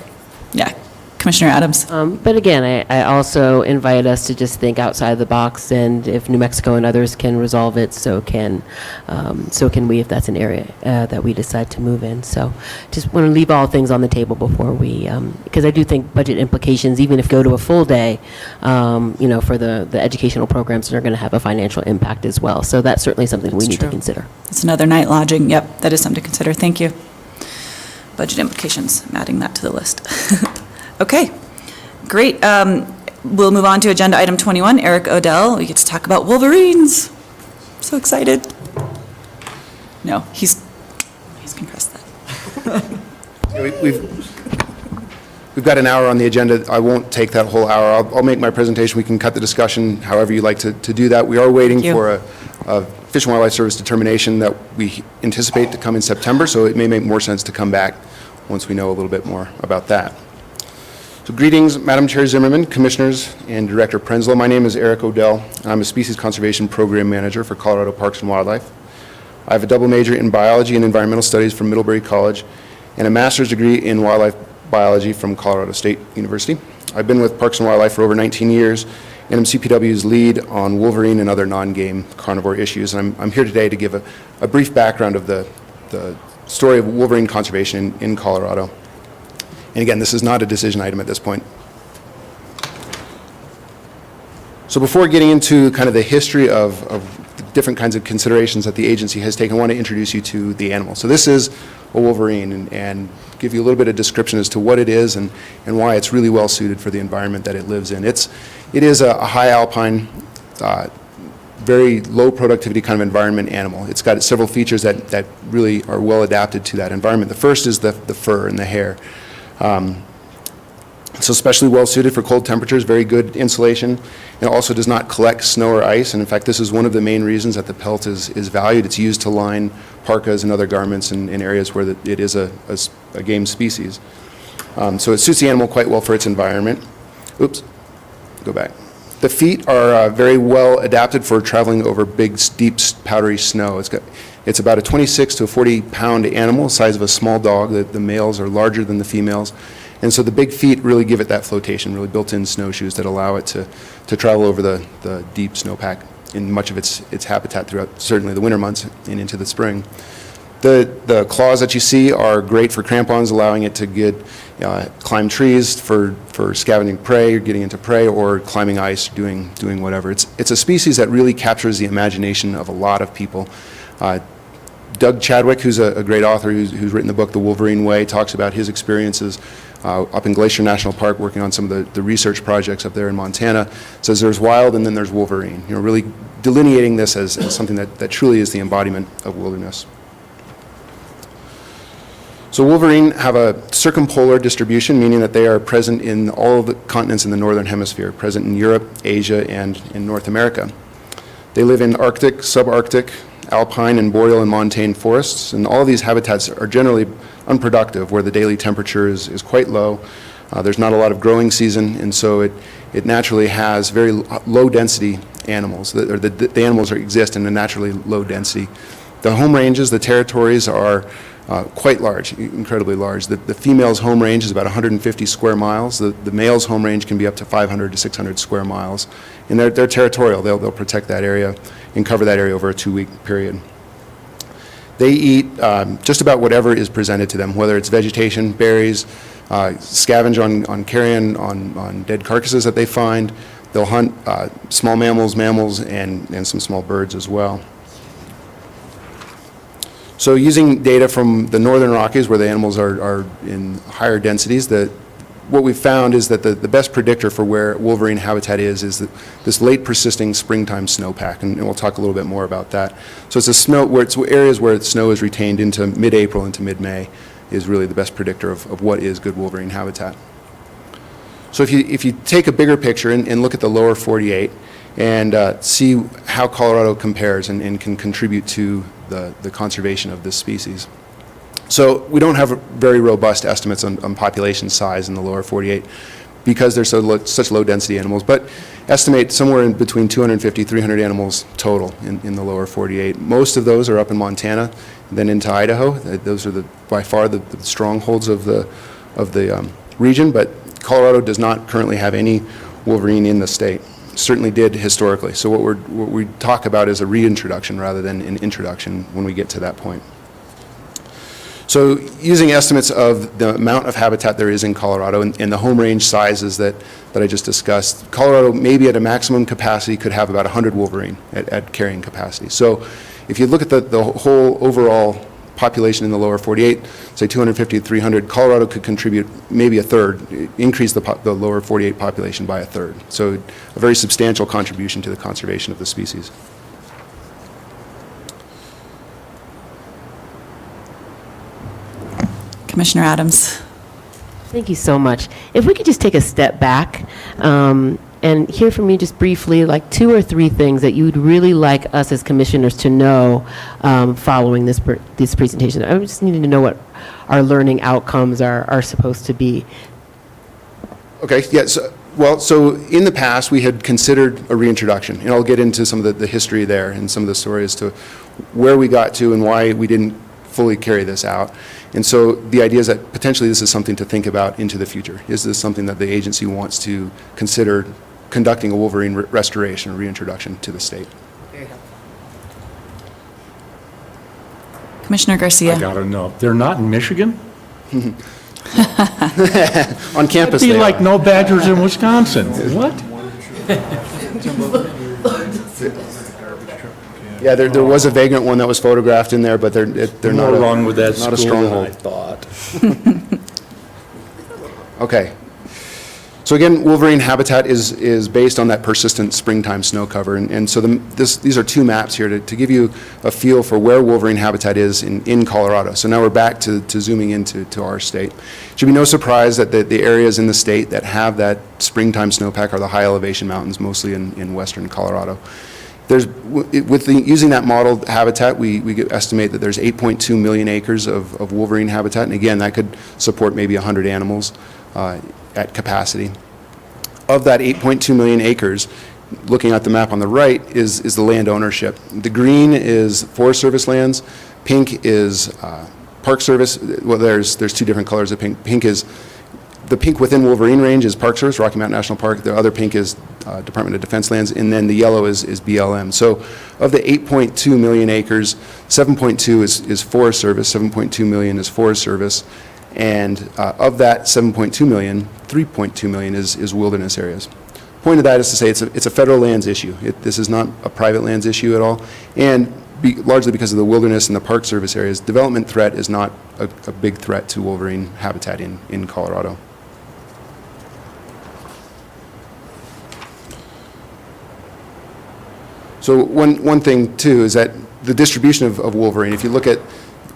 Yeah. Commissioner Adams. But again, I also invite us to just think outside the box, and if New Mexico and others can resolve it, so can we, if that's an area that we decide to move in. So just want to leave all things on the table before we, because I do think budget implications, even if go to a full day, for the educational programs, are going to have a financial impact as well. So that's certainly something we need to consider. It's another night lodging. Yep, that is something to consider. Thank you. Budget implications. I'm adding that to the list. Okay, great. We'll move on to agenda item 21, Eric Odell. We get to talk about Wolverines. So excited. No, he's compressed that. We've got an hour on the agenda. I won't take that whole hour. I'll make my presentation. We can cut the discussion however you like to do that. We are waiting for a Fish and Wildlife Service determination that we anticipate to come in September, so it may make more sense to come back once we know a little bit more about that. So greetings, Madam Chair Zimmerman, Commissioners, and Director Prenslow. My name is Eric Odell, and I'm a Species Conservation Program Manager for Colorado Parks and Wildlife. I have a double major in Biology and Environmental Studies from Middlebury College and a master's degree in Wildlife Biology from Colorado State University. I've been with Parks and Wildlife for over 19 years, and I'm CPW's lead on Wolverine and other non-game carnivore issues. And I'm here today to give a brief background of the story of Wolverine conservation in Colorado. And again, this is not a decision item at this point. So before getting into kind of the history of the different kinds of considerations that the agency has taken, I want to introduce you to the animal. So this is a Wolverine, and give you a little bit of description as to what it is and why it's really well suited for the environment that it lives in. It is a high alpine, very low productivity kind of environment animal. It's got several features that really are well adapted to that environment. The first is the fur and the hair. So especially well suited for cold temperatures, very good insulation. It also does not collect snow or ice, and in fact this is one of the main reasons that the pelt is valued. It's used to line parkas and other garments in areas where it is a game species. So it suits the animal quite well for its environment. Oops, go back. The feet are very well adapted for traveling over big, deep, powdery snow. It's about a 26 to a 40-pound animal, the size of a small dog. The males are larger than the females. And so the big feet really give it that flotation, really built-in snowshoes that allow it to travel over the deep snowpack in much of its habitat throughout certainly the winter months and into the spring. The claws that you see are great for crampons, allowing it to climb trees for scavenging prey, or getting into prey, or climbing ice, doing whatever. It's a species that really captures the imagination of a lot of people. Doug Chadwick, who's a great author who's written the book The Wolverine Way, talks about his experiences up in Glacier National Park working on some of the research projects up there in Montana. Says there's wild and then there's Wolverine, really delineating this as something that truly is the embodiment of wilderness. So Wolverine have a circumpolar distribution, meaning that they are present in all of the continents in the northern hemisphere, present in Europe, Asia, and in North America. They live in Arctic, subarctic, alpine, and boreal and montane forests, and all of these habitats are generally unproductive, where the daily temperature is quite low. There's not a lot of growing season, and so it naturally has very low density animals. The animals exist in a naturally low density The home ranges, the territories are quite large, incredibly large. The female's home range is about 150 square miles. The male's home range can be up to 500 to 600 square miles. And they're territorial. They'll protect that area and cover that area over a 2-week period. They eat just about whatever is presented to them, whether it's vegetation, berries, scavenge on carrion, on dead carcasses that they find. They'll hunt small mammals, and some small birds as well. So using data from the northern Rockies, where the animals are in higher densities, what we've found is that the best predictor for where wolverine habitat is this late persisting springtime snowpack, and we'll talk a little bit more about that. So it's areas where snow is retained into mid-April into mid-May is really the best predictor of what is good wolverine habitat. So if you take a bigger picture and look at the lower 48 and see how Colorado compares and can contribute to the conservation of this species. So we don't have very robust estimates on population size in the lower 48 because they're such low density animals, but estimate somewhere in between 250, 300 animals total in the lower 48. Most of those are up in Montana, then into Idaho. Those are by far the strongholds of the region, but Colorado does not currently have any wolverine in the state. Certainly did historically. So what we talk about is a reintroduction rather than an introduction when we get to that point. So using estimates of the amount of habitat there is in Colorado and the home range sizes that I just discussed, Colorado maybe at a maximum capacity could have about 100 wolverine at carrying capacity. So if you look at the whole overall population in the lower 48, say 250 to 300, Colorado could contribute maybe a third, increase the lower 48 population by a third. So a very substantial contribution to the conservation of the species. Commissioner Adams. Thank you so much. If we could just take a step back and hear from you just briefly, like 2 or 3 things that you would really like us as commissioners to know following this presentation. I just needing to know what our learning outcomes are supposed to be. Okay, yeah, so in the past, we had considered a reintroduction, and I'll get into some of the history there and some of the story as to where we got to and why we didn't fully carry this out. And so the idea is that potentially this is something to think about into the future. Is this something that the agency wants to consider conducting a wolverine restoration or reintroduction to the state? Very helpful. Commissioner Garcia. I gotta know, they're not in Michigan? On campus It'd they be like are. no badgers in Wisconsin. What? Yeah, there was a vagrant one that was photographed in there, but they're not wrong with that not a school than stronghold. I thought. Okay. So again, wolverine habitat is based on that persistent springtime snow cover. And so these are 2 maps here to give you a feel for where wolverine habitat is in Colorado. So now we're back to zooming into our state. It should be no surprise that the areas in the state that have that springtime snowpack are the high elevation mountains, mostly in western Colorado. Using that modeled habitat, we estimate that there's 8.2 million acres of wolverine habitat, and again, that could support maybe 100 animals at capacity. Of that 8.2 million acres, looking at the map on the right is the land ownership. The green is Forest Service lands, pink is Park Service. Well, there's 2 different colors of pink. The pink within Wolverine Range is Park Service, Rocky Mountain National Park. The other pink is Department of Defense lands, and then the yellow is BLM. So of the 8.2 million acres, 7.2 is Forest Service, 7.2 million is Forest Service, and of that 7.2 million, 3.2 million is wilderness areas. Point of that is to say it's a federal lands issue. This is not a private lands issue at all, and largely because of the wilderness and the Park Service areas, development threat is not a big threat to wolverine habitat in Colorado. So one thing, too, is that the distribution of wolverine, if you look at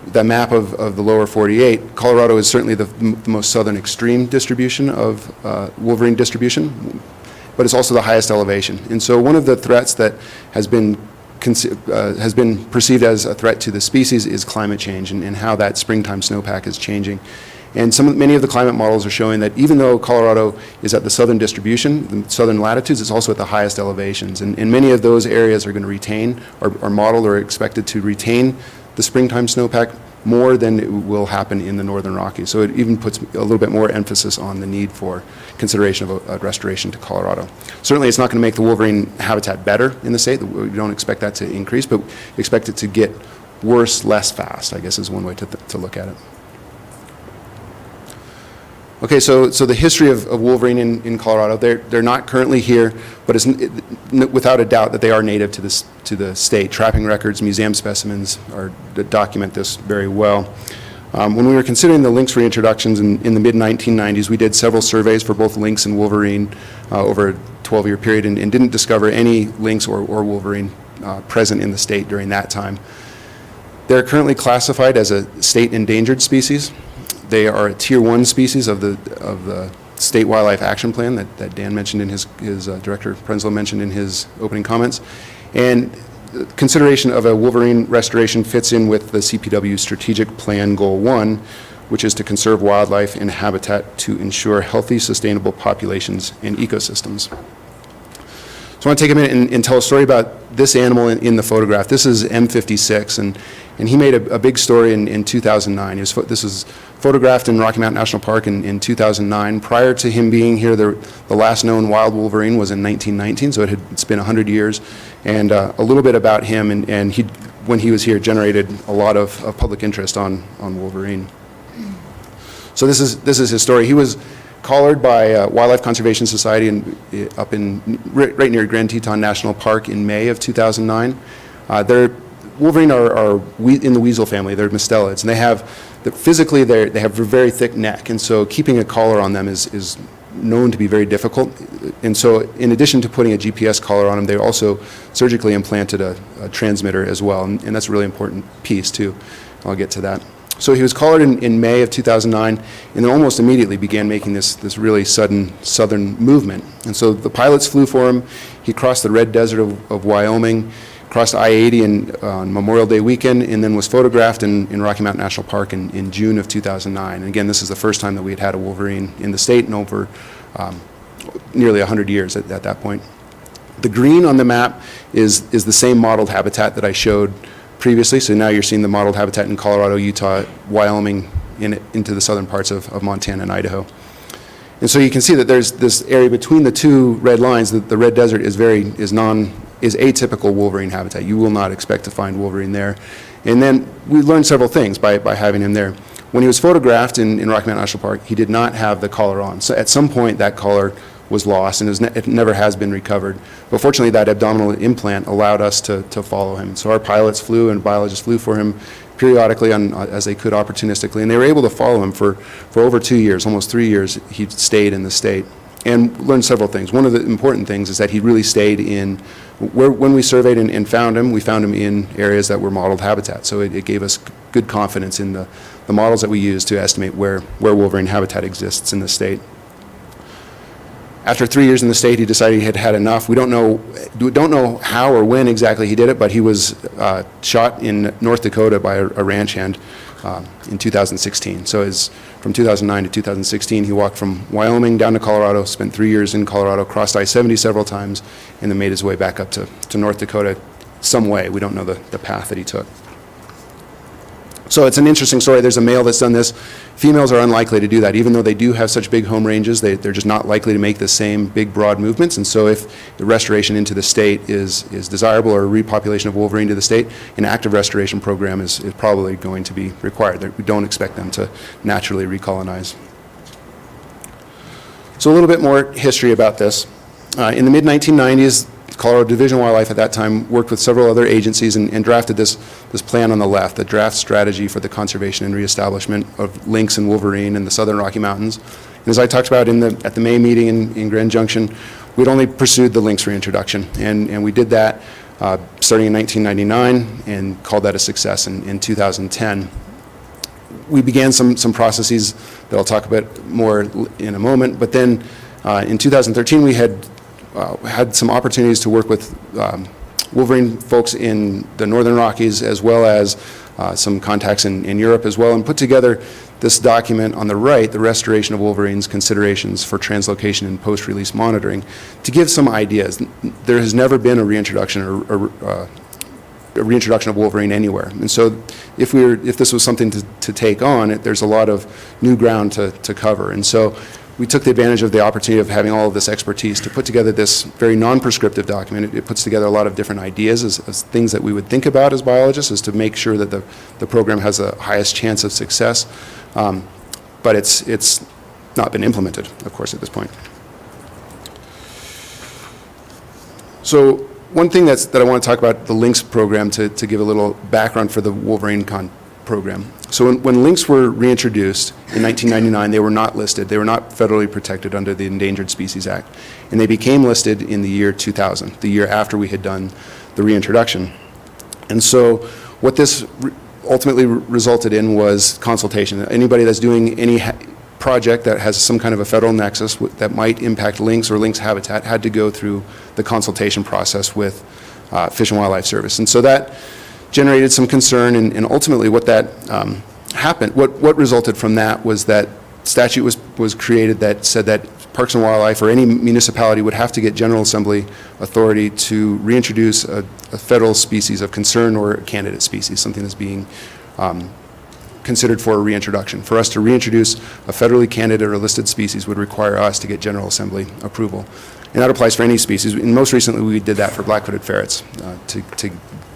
the map of the lower 48, Colorado is certainly the most southern extreme distribution of wolverine distribution, but it's also the highest elevation. And so one of the threats that has been perceived as a threat to the species is climate change and how that springtime snowpack is changing. And many of the climate models are showing that even though Colorado is at the southern distribution, the southern latitudes, it's also at the highest elevations. And many of those areas are going to retain, or modeled or expected to retain the springtime snowpack more than it will happen in the northern Rockies. So it even puts a little bit more emphasis on the need for consideration of a restoration to Colorado. Certainly it's not going to make the Wolverine habitat better in the state. We don't expect that to increase, but we expect it to get worse less fast, I guess is one way to look at it. Okay, so the history of Wolverine in Colorado, they're not currently here, but it's without a doubt that they are native to the state. Trapping records, museum specimens document this very well. When we were considering the lynx reintroductions in the mid-1990s, we did several surveys for both lynx and Wolverine over a 12-year period and didn't discover any lynx or Wolverine present in the state during that time. They're currently classified as a state endangered species. They are a Tier 1 species of the State Wildlife Action Plan that Dan mentioned in his Director Prenslow mentioned in his opening comments. And consideration of a Wolverine restoration fits in with the CPW Strategic Plan Goal 1, which is to conserve wildlife and habitat to ensure healthy, sustainable populations and ecosystems. So I want to take a minute and tell a story about this animal in the photograph. This is M56, and he made a big story in 2009. This is photographed in Rocky Mountain National Park in 2009. Prior to him being here, the last known wild Wolverine was in 1919, so it's been 100 years. And a little bit about him, and he, when he was here, generated a lot of public interest on Wolverine. So this is his story. He was collared by Wildlife Conservation Society right near Grand Teton National Park in May of 2009. Wolverine are in the weasel family. They're mustelids, and they have physically they have a very thick neck, and so keeping a collar on them is known to be very difficult. And so, in addition to putting a GPS collar on them, they also surgically implanted a transmitter as well, and that's a really important piece too. I'll get to that. So he was collared in May of 2009, and then almost immediately began making this really sudden southern movement. And so the pilots flew for him. He crossed the red desert of Wyoming, crossed I-80 on Memorial Day weekend, and then was photographed in Rocky Mountain National Park in June of 2009. And again, this is the first time that we had a Wolverine in the state in over nearly 100 years at that point. The green on the map is the same modeled habitat that I showed previously. So now you're seeing the modeled habitat in Colorado, Utah, Wyoming, into the southern parts of Montana and Idaho. And so you can see that there's this area between the two red lines. The red desert is atypical Wolverine habitat. You will not expect to find Wolverine there. And then we learned several things by having him there. When he was photographed in Rocky Mountain National Park, he did not have the collar on. So at some point that collar was lost, and it never has been recovered. But fortunately, that abdominal implant allowed us to follow him. So our pilots flew and biologists flew for him periodically as they could opportunistically, and they were able to follow him for over 2 years, almost 3 years. He stayed in the state and learned several things. One of the important things is that he really stayed in, when we surveyed and found him, we found him in areas that were modeled habitat. So it gave us good confidence in the models that we use to estimate where Wolverine habitat exists in the state. After 3 years in the state, he decided he had had enough. We don't know how or when exactly he did it, but he was shot in North Dakota by a ranch hand in 2016. So from 2009 to 2016, he walked from Wyoming down to Colorado, spent 3 years in Colorado, crossed I-70 several times, and then made his way back up to North Dakota some way. We don't know the path that he took. So it's an interesting story. There's a male that's done this. Females are unlikely to do that. Even though they do have such big home ranges, they're just not likely to make the same big, broad movements. And so if the restoration into the state is desirable, or a repopulation of Wolverine to the state, an active restoration program is probably going to be required. We don't expect them to naturally recolonize. So a little bit more history about this. In the mid-1990s, Colorado Division of Wildlife at that time worked with several other agencies and drafted this plan on the left, the draft strategy for the conservation and reestablishment of lynx and Wolverine in the southern Rocky Mountains. And as I talked about at the May meeting in Grand Junction, we'd only pursued the lynx reintroduction, and we did that starting in 1999 and called that a success in 2010. We began some processes that I'll talk about more in a moment, but then in 2013 we had some opportunities to work with Wolverine folks in the Northern Rockies, as well as some contacts in Europe as well, and put together this document on the right, the restoration of Wolverine's considerations for translocation and post-release monitoring, to give some ideas. There has never been a reintroduction a reintroduction of Wolverine anywhere. And so if this was something to take on, there's a lot of new ground to cover. And so we took the advantage of the opportunity of having all of this expertise to put together this very non-prescriptive document. It puts together a lot of different ideas as things that we would think about as biologists, is to make sure that the program has the highest chance of success. But it's not been implemented, of course, at this point. So one thing that I want to talk about, the Lynx program, to give a little background for the Wolverine program. So when Lynx were reintroduced in 1999, they were not listed. They were not federally protected under the Endangered Species Act. And they became listed in the year 2000, the year after we had done the reintroduction. And so what this ultimately resulted in was consultation. Anybody that's doing any project that has some kind of a federal nexus that might impact lynx or lynx habitat had to go through the consultation process with Fish and Wildlife Service. And so that generated some concern, and ultimately what that happened, what resulted from that was that statute was created that said that Parks and Wildlife or any municipality would have to get General Assembly authority to reintroduce a federal species of concern or a candidate species, something that's being considered for a reintroduction. For us to reintroduce a federally candidate or listed species would require us to get General Assembly approval. And that applies for any species. And most recently, we did that for black-footed ferrets, to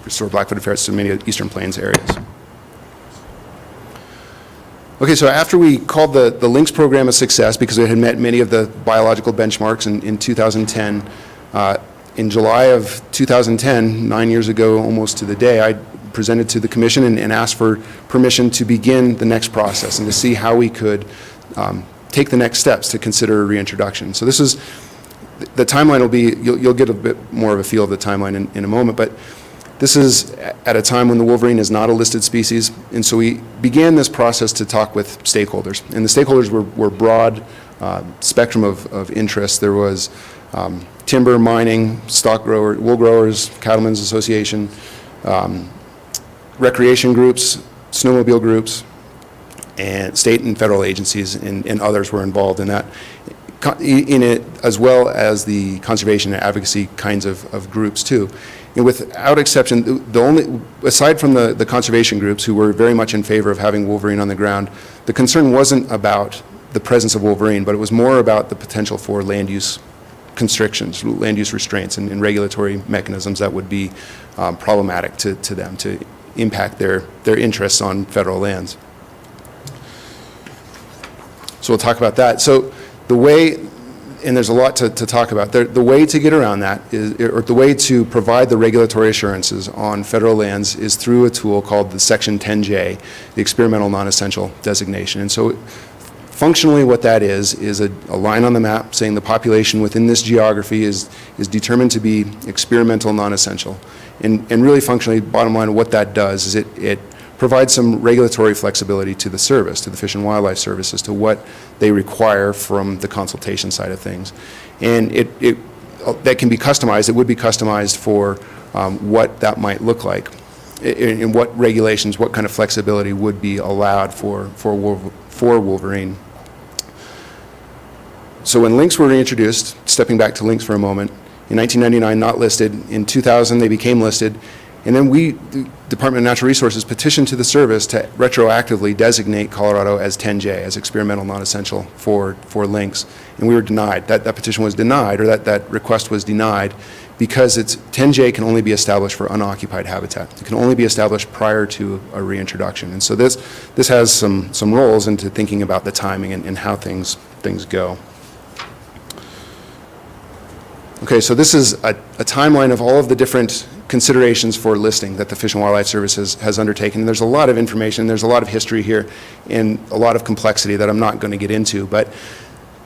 restore black-footed ferrets to many Eastern Plains areas. Okay, so after we called the Lynx program a success because it had met many of the biological benchmarks in 2010, in July of 2010, 9 years ago almost to the day, I presented to the commission and asked for permission to begin the next process and to see how we could take the next steps to consider a reintroduction. So this is, the timeline will be, you'll get a bit more of a feel of the timeline in a moment, but this is at a time when the wolverine is not a listed species, and so we began this process to talk with stakeholders. And the stakeholders were broad spectrum of interest. There was timber, mining, stock grower, wool growers, cattlemen's association, recreation groups, snowmobile groups, and state and federal agencies, and others were involved in that, in it, as well as the conservation and advocacy kinds of groups too. And without exception, the only, aside from the conservation groups who were very much in favor of having wolverine on the ground, the concern wasn't about the presence of wolverine, but it was more about the potential for land use constrictions, land use restraints, and regulatory mechanisms that would be problematic to them, to impact their interests on federal lands. So we'll talk about that. So the way, and there's a lot to talk about, the way to get around that is, or the way to provide the regulatory assurances on federal lands is through a tool called the Section 10J, the Experimental Non-Essential Designation. And so functionally what that is a line on the map saying the population within this geography is determined to be experimental non-essential. And really functionally, bottom line, what that does is it provides some regulatory flexibility to the service, to the Fish and Wildlife Service, as to what they require from the consultation side of things. And that can be customized. It would be customized for what that might look like, and what regulations, what kind of flexibility would be allowed for wolverine. So when lynx were reintroduced, stepping back to lynx for a moment, in 1999 not listed, in 2000 they became listed, and then the Department of Natural Resources petitioned to the service to retroactively designate Colorado as 10J, as experimental non-essential for lynx, and we were denied. That petition was denied, or that request was denied, because 10J can only be established for unoccupied habitat. It can only be established prior to a reintroduction. And so this has some roles into thinking about the timing and how things go. Okay, so this is a timeline of all of the different considerations for listing that the Fish and Wildlife Service has undertaken. And there's a lot of information, there's a lot of history here, and a lot of complexity that I'm not going to get into. But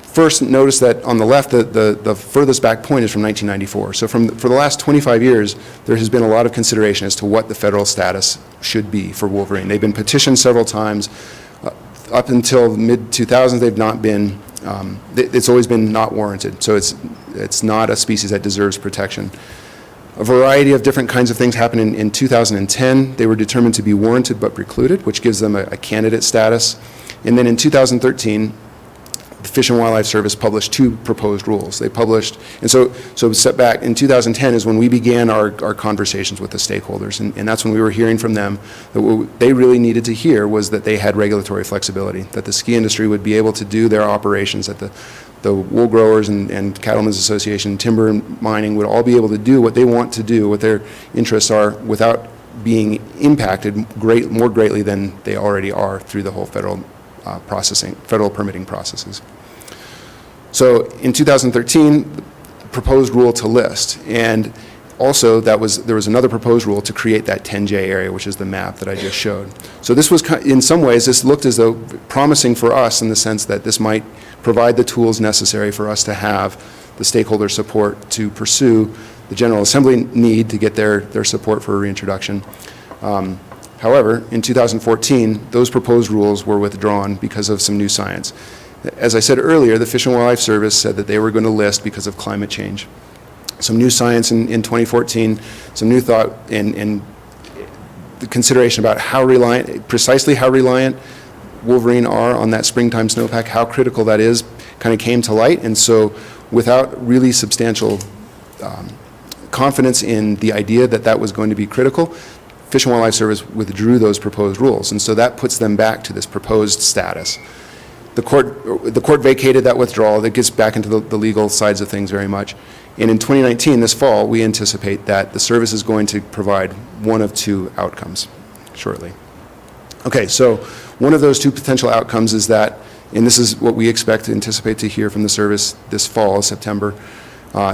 first, notice that on the left, the furthest back point is from 1994. So for the last 25 years, there has been a lot of consideration as to what the federal status should be for wolverine. They've been petitioned several times. Up until mid-2000s, they've not been, it's always been not warranted. So it's not a species that deserves protection. A variety of different kinds of things happened in 2010. They were determined to be warranted but precluded, which gives them a candidate status. And then in 2013, the Fish and Wildlife Service published 2 proposed rules. They published, and so step back, in 2010 is when we began our conversations with the stakeholders, and that's when we were hearing from them that what they really needed to hear was that they had regulatory flexibility, that the ski industry would be able to do their operations, that the wool growers and Cattlemen's Association, timber and mining would all be able to do what they want to do, what their interests are, without being impacted more greatly than they already are through the whole federal permitting processes. So in 2013, the proposed rule to list, and also there was another proposed rule to create that 10J area, which is the map that I just showed. So this was, in some ways, this looked as though promising for us in the sense that this might provide the tools necessary for us to have the stakeholder support to pursue the General Assembly need to get their support for a reintroduction. However, in 2014, those proposed rules were withdrawn because of some new science. As I said earlier, the Fish and Wildlife Service said that they were going to list because of climate change. Some new science in 2014, some new thought and the consideration about precisely how reliant Wolverine are on that springtime snowpack, how critical that is, kind of came to light. And so without really substantial confidence in the idea that that was going to be critical, Fish and Wildlife Service withdrew those proposed rules, and so that puts them back to this proposed status. The court vacated that withdrawal. That gets back into the legal sides of things very much. And in 2019, this fall, we anticipate that the service is going to provide one of 2 outcomes shortly. Okay, so one of those 2 potential outcomes is that, and this is what we anticipate to hear from the service this fall, September,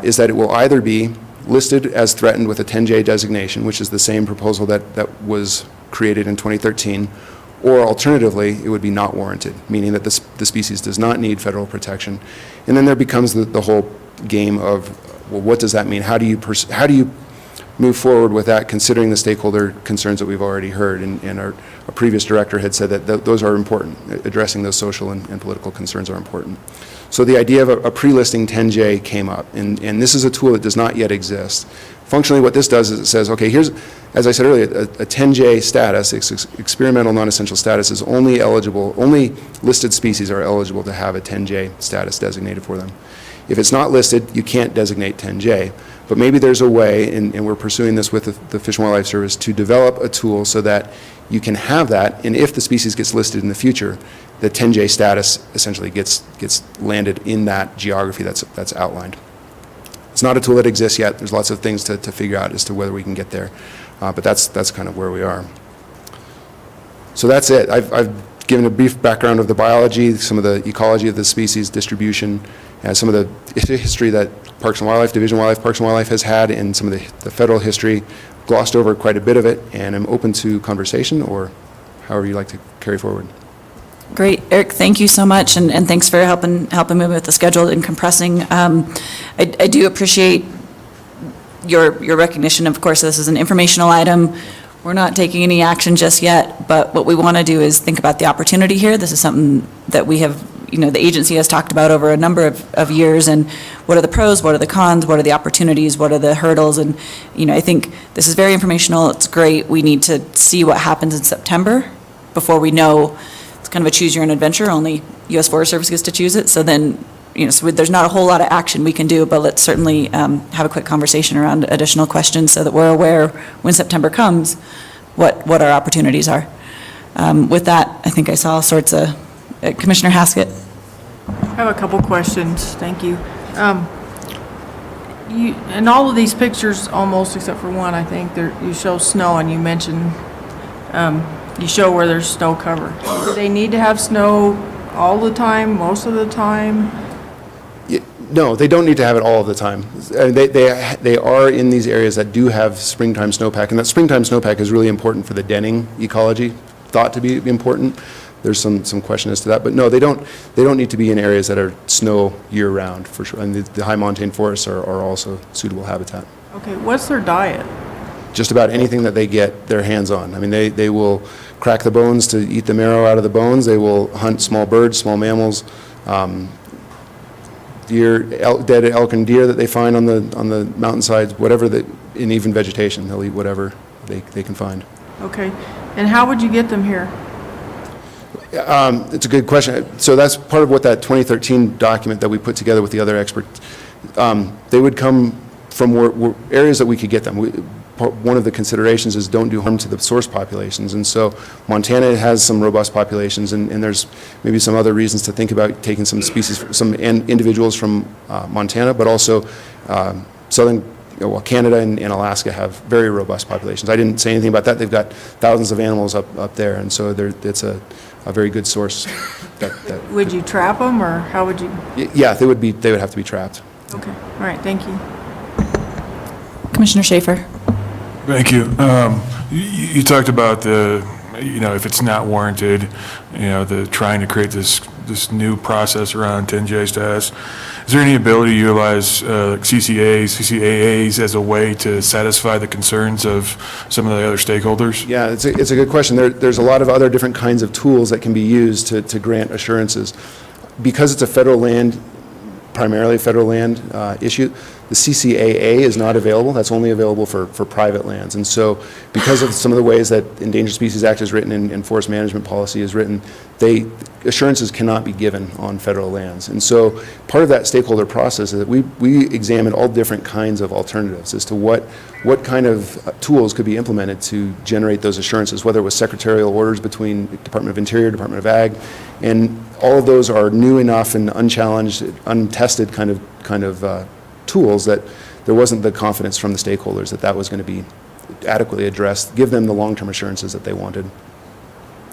is that it will either be listed as threatened with a 10J designation, which is the same proposal that was created in 2013, or alternatively, it would be not warranted, meaning that the species does not need federal protection. And then there becomes the whole game of, well, what does that mean? How do you move forward with that, considering the stakeholder concerns that we've already heard? And our previous director had said that those are important. Addressing those social and political concerns are important. So the idea of a pre-listing 10J came up, and this is a tool that does not yet exist. Functionally, what this does is it says, okay, here's, as I said earlier, a 10J status, experimental non-essential status, is only listed species are eligible to have a 10J status designated for them. If it's not listed, you can't designate 10J. But maybe there's a way, and we're pursuing this with the Fish and Wildlife Service, to develop a tool so that you can have that, and if the species gets listed in the future, the 10J status essentially gets landed in that geography that's outlined. It's not a tool that exists yet. There's lots of things to figure out as to whether we can get there, but that's kind of where we are. So that's it. I've given a brief background of the biology, some of the ecology of the species distribution, and some of the history that Parks and Wildlife, Division of Wildlife, Parks and Wildlife has had, and some of the federal history. Glossed over quite a bit of it, and I'm open to conversation or however you'd like to carry forward. Great, Eric, thank you so much, and thanks for helping me with the schedule and compressing. I do appreciate your recognition. Of course, this is an informational item. We're not taking any action just yet, but what we want to do is think about the opportunity here. This is something that we have, the agency has talked about over a number of years, and what are the pros, what are the cons, what are the opportunities, what are the hurdles, and, I think this is very informational. It's great. We need to see what happens in September before we know. It's kind of a choose your own adventure. Only U.S. Forest Service gets to choose it. So then, so there's not a whole lot of action we can do, but let's certainly have a quick conversation around additional questions so that we're aware when September comes what our opportunities are. With that, I think I saw all sorts of, Commissioner Haskett. I have a couple questions. Thank you. In all of these pictures, almost except for one, I think, you show snow, and you mentioned you show where there's snow cover. Do they need to have snow all the time, most of the time? No, they don't need to have it all of the time. They are in these areas that do have springtime snowpack, and that springtime snowpack is really important for the denning ecology, thought to be important. There's some question as to that, but no, they don't need to be in areas that are snow year-round, for sure, and the high montane forests are also suitable habitat. Okay, what's their diet? Just about anything that they get their hands on. I mean, they will crack the bones to eat the marrow out of the bones. They will hunt small birds, small mammals, deer, dead elk and deer that they find on the mountainsides, whatever, and even vegetation. They'll eat whatever they can find. Okay, and how would you get them here? It's a good question. So that's part of what that 2013 document that we put together with the other experts, they would come from areas that we could get them. One of the considerations is don't do harm to the source populations. And so Montana has some robust populations, and there's maybe some other reasons to think about taking some species, some individuals from Montana, but also Canada and Alaska have very robust populations. I didn't say anything about that. They've got thousands of animals up there, and so it's a very good source. Would you trap them, or how would you? Yeah, they would have to be trapped. Okay, all right, thank you. Commissioner Schaefer. Thank you. You talked about if it's not warranted, the trying to create this new process around 10J status. Is there any ability to utilize CCAAs as a way to satisfy the concerns of some of the other stakeholders? Yeah, it's a good question. There's a lot of other different kinds of tools that can be used to grant assurances. Because it's a federal land, primarily federal land issue, the CCAA is not available. That's only available for private lands. And so because of some of the ways that Endangered Species Act is written and forest management policy is written, assurances cannot be given on federal lands. And so part of that stakeholder process is that we examined all different kinds of alternatives as to what kind of tools could be implemented to generate those assurances, whether it was secretarial orders between Department of Interior, Department of Ag, and all of those are new enough and unchallenged, untested kind of tools that there wasn't the confidence from the stakeholders that was going to be adequately addressed, give them the long-term assurances that they wanted.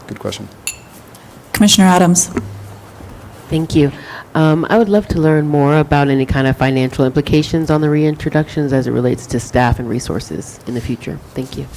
Good question. Commissioner Adams. Thank you. I would love to learn more about any kind of financial implications on the reintroductions as it relates to staff and resources in the future. Thank you.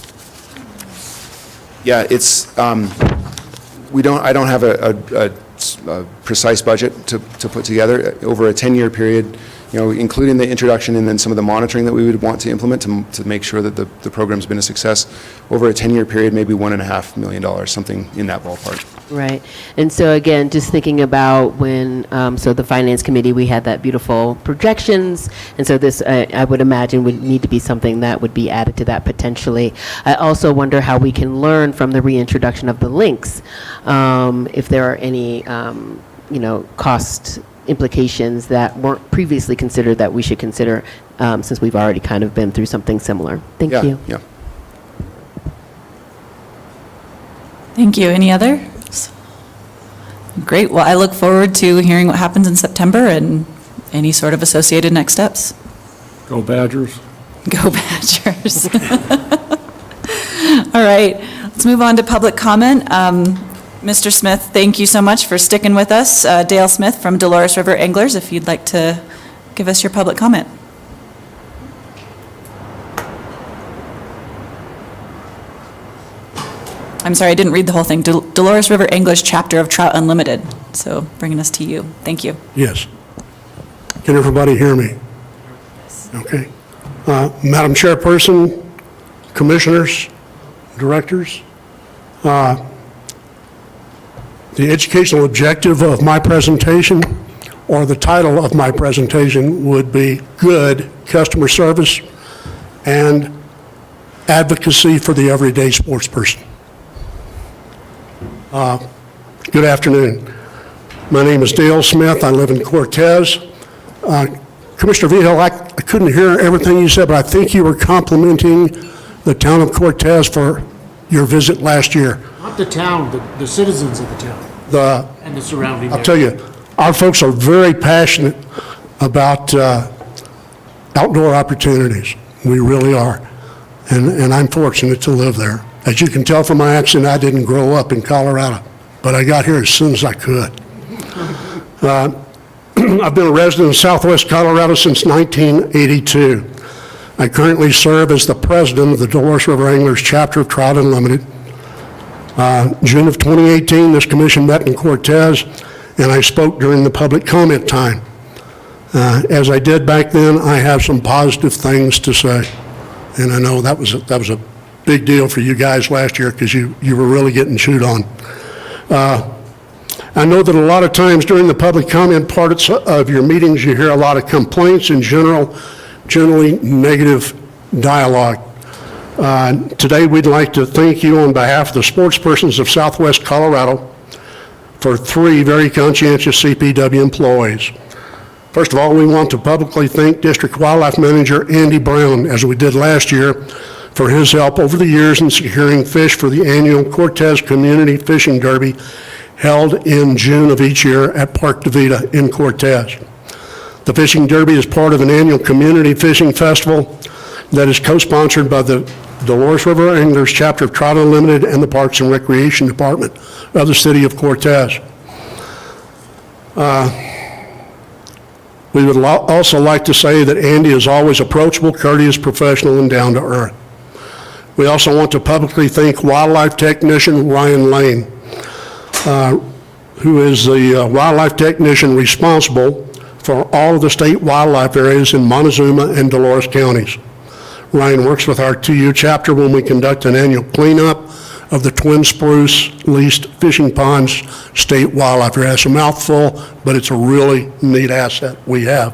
Yeah, it's I don't have a precise budget to put together over a 10-year period, including the introduction and then some of the monitoring that we would want to implement to make sure that the program's been a success. Over a 10-year period, maybe $1.5 million, something in that ballpark. Right. And so again, just thinking about when, so the Finance Committee, we had that beautiful projections. And so this, I would imagine, would need to be something that would be added to that potentially. I also wonder how we can learn from the reintroduction of the Lynx, if there are any, cost implications that weren't previously considered that we should consider, since we've already kind of been through something similar. Thank you. Yeah. Thank you. Any others? Great. Well, I look forward to hearing what happens in September and any sort of associated next steps. Go Badgers. Go Badgers. All right. Let's move on to public comment. Mr. Smith, thank you so much for sticking with us. Dale Smith from Dolores River Anglers, if you'd like to give us your public comment. I'm sorry, I didn't read the whole thing. Dolores River Anglers chapter of Trout Unlimited. So bringing us to you. Thank you. Yes. Can everybody hear me? Okay. Madam Chairperson, Commissioners, Directors, the educational objective of my presentation, or the title of my presentation, would be Good Customer Service and Advocacy for the Everyday Sportsperson. Good afternoon. My name is Dale Smith. I live in Cortez. Commissioner Vigil, I couldn't hear everything you said, but I think you were complimenting the town of Cortez for your visit last year. Not the town, the citizens of the town. And the surrounding I'll tell you, our folks are very passionate about outdoor opportunities. We really are. And I'm fortunate to live there. As you can tell from my accent, I didn't grow up in Colorado, but I got here as soon as I could. I've been a resident of Southwest Colorado since 1982. I currently serve as the president of the Dolores River Anglers chapter of Trout Unlimited. June of 2018, this commission met in Cortez, and I spoke during the public comment time. As I did back then, I have some positive things to say, and I know that was a big deal for you guys last year because you were really getting chewed on. I know that a lot of times during the public comment parts of your meetings, you hear a lot of complaints and generally negative dialogue. Today, we'd like to thank you on behalf of the sportspersons of Southwest Colorado for 3 very conscientious CPW employees. First of all, we want to publicly thank District Wildlife Manager Andy Brown, as we did last year, for his help over the years in securing fish for the annual Cortez Community Fishing Derby held in June of each year at Park DeVita in Cortez. The Fishing Derby is part of an annual community fishing festival that is co-sponsored by the Dolores River Anglers Chapter of Trout Unlimited and the Parks and Recreation Department of the City of Cortez. We would also like to say that Andy is always approachable, courteous, professional, and down to earth. We also want to publicly thank wildlife technician Ryan Lane, who is the wildlife technician responsible for all of the state wildlife areas in Montezuma and Dolores counties. Ryan works with our TU chapter when we conduct an annual cleanup of the Twin Spruce leased fishing ponds state wildlife area. It's a mouthful, but it's a really neat asset we have.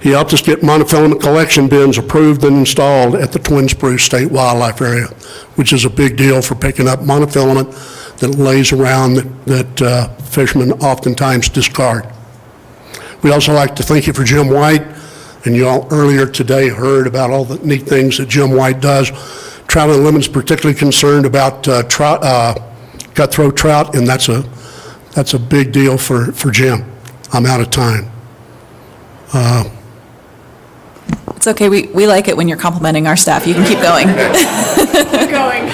He helped us get monofilament collection bins approved and installed at the Twin Spruce State Wildlife Area, which is a big deal for picking up monofilament that lays around that fishermen oftentimes discard. We'd also like to thank you for Jim White, and you all earlier today heard about all the neat things that Jim White does. Trout Unlimited is particularly concerned about cutthroat trout, and that's a big deal for Jim. I'm out of time. It's okay, we like it when you're complimenting our staff. You can keep going. Keep going.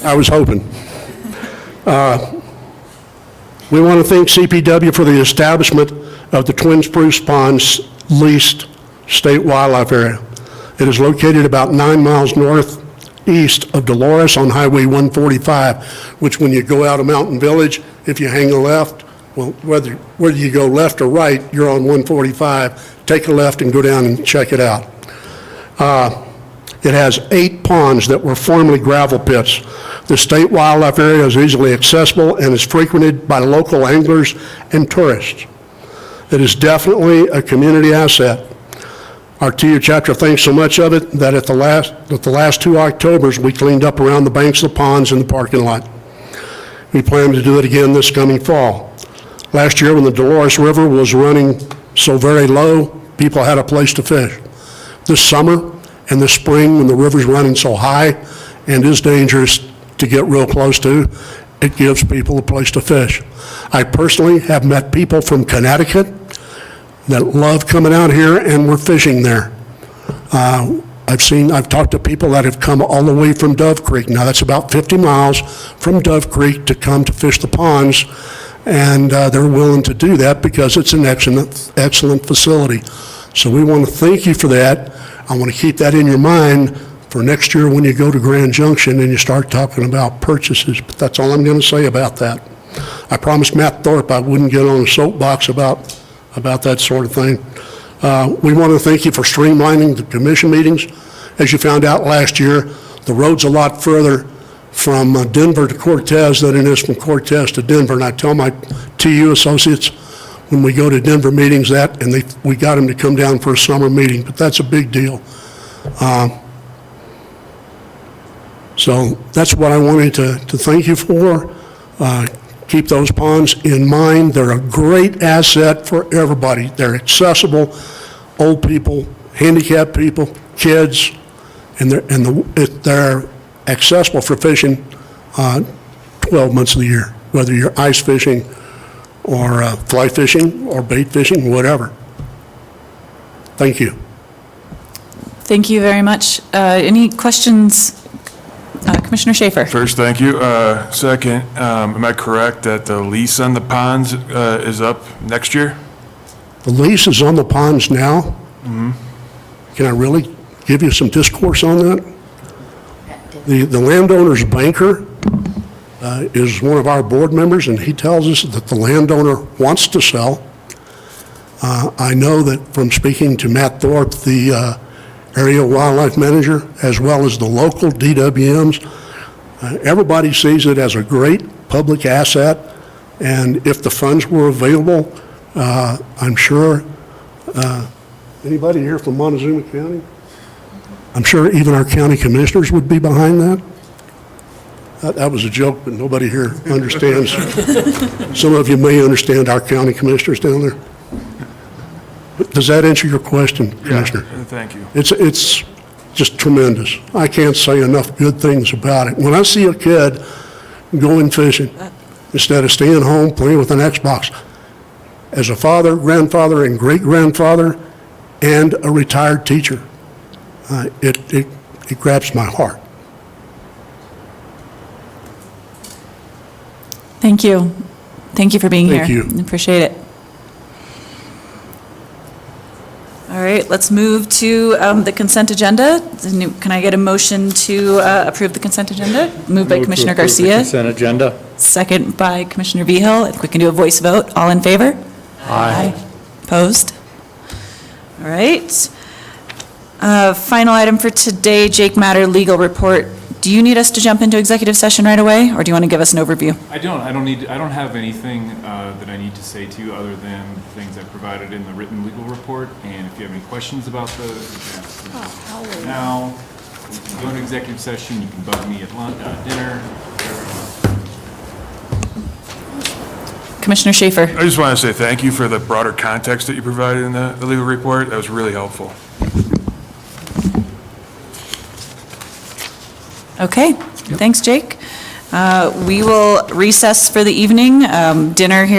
I was hoping. We want to thank CPW for the establishment of the Twin Spruce Ponds leased state wildlife area. It is located about 9 miles northeast of Dolores on Highway 145, which when you go out of Mountain Village, if you hang a left, well, whether you go left or right, you're on 145. Take a left and go down and check it out. It has 8 ponds that were formerly gravel pits. The state wildlife area is easily accessible and is frequented by local anglers and tourists. It is definitely a community asset. Our TU chapter thinks so much of it that at the last 2 Octobers, we cleaned up around the banks of the ponds in the parking lot. We plan to do it again this coming fall. Last year, when the Dolores River was running so very low, people had a place to fish. This summer and this spring, when the river's running so high and is dangerous to get real close to, it gives people a place to fish. I personally have met people from Connecticut that love coming out here and we're fishing there. I've talked to people that have come all the way from Dove Creek. Now that's about 50 miles from Dove Creek to come to fish the ponds, and they're willing to do that because it's an excellent facility. So we want to thank you for that. I want to keep that in your mind for next year when you go to Grand Junction and you start talking about purchases, but that's all I'm going to say about that. I promised Matt Thorpe I wouldn't get on a soapbox about that sort of thing. We want to thank you for streamlining the commission meetings. As you found out last year, the road's a lot further from Denver to Cortez than it is from Cortez to Denver. And I tell my TU associates when we go to Denver meetings that, and we got them to come down for a summer meeting, but that's a big deal. So that's what I wanted to thank you for. Keep those ponds in mind. They're a great asset for everybody. They're accessible, old people, handicapped people, kids, and they're accessible for fishing 12 months of the year, whether you're ice fishing or fly fishing or bait fishing, whatever. Thank you. Thank you very much. Any questions? Commissioner Schaefer. First, thank you. Second, am I correct that the lease on the ponds is up next year? The lease is on the ponds now. Mm-hmm. Can I really give you some discourse on that? The landowner's banker is one of our board members, and he tells us that the landowner wants to sell. I know that from speaking to Matt Thorpe, the area wildlife manager, as well as the local DWMs, everybody sees it as a great public asset, and if the funds were available, I'm sure, anybody here from Montezuma County? I'm sure even our county commissioners would be behind that. That was a joke, but nobody here understands. Some of you may understand our county commissioners down there. But does that answer your question, Commissioner? Yeah, thank you. It's just tremendous. I can't say enough good things about it. When I see a kid going fishing instead of staying home playing with an Xbox, as a father, grandfather, and great-grandfather, and a retired teacher, it grabs my heart. Thank you. Thank you for being here. Thank you. Appreciate it. All right, let's move to the consent agenda. Can I get a motion to approve the consent agenda? Moved by Commissioner Garcia. Consent agenda. Second by Commissioner Vehil. If we can do a voice vote, all in favor? Aye. Opposed? All right. Final item for today, Jake Matter legal report. Do you need us to jump into executive session right away, or do you want to give us an overview? I don't have anything that I need to say to you other than things I provided in the written legal report. And if you have any questions about the now, we can go into executive session. You can bug me at lunch, dinner. Commissioner Schaefer. I just want to say thank you for the broader context that you provided in the legal report. That was really helpful. Okay, thanks, Jake. We will recess for the evening. Dinner here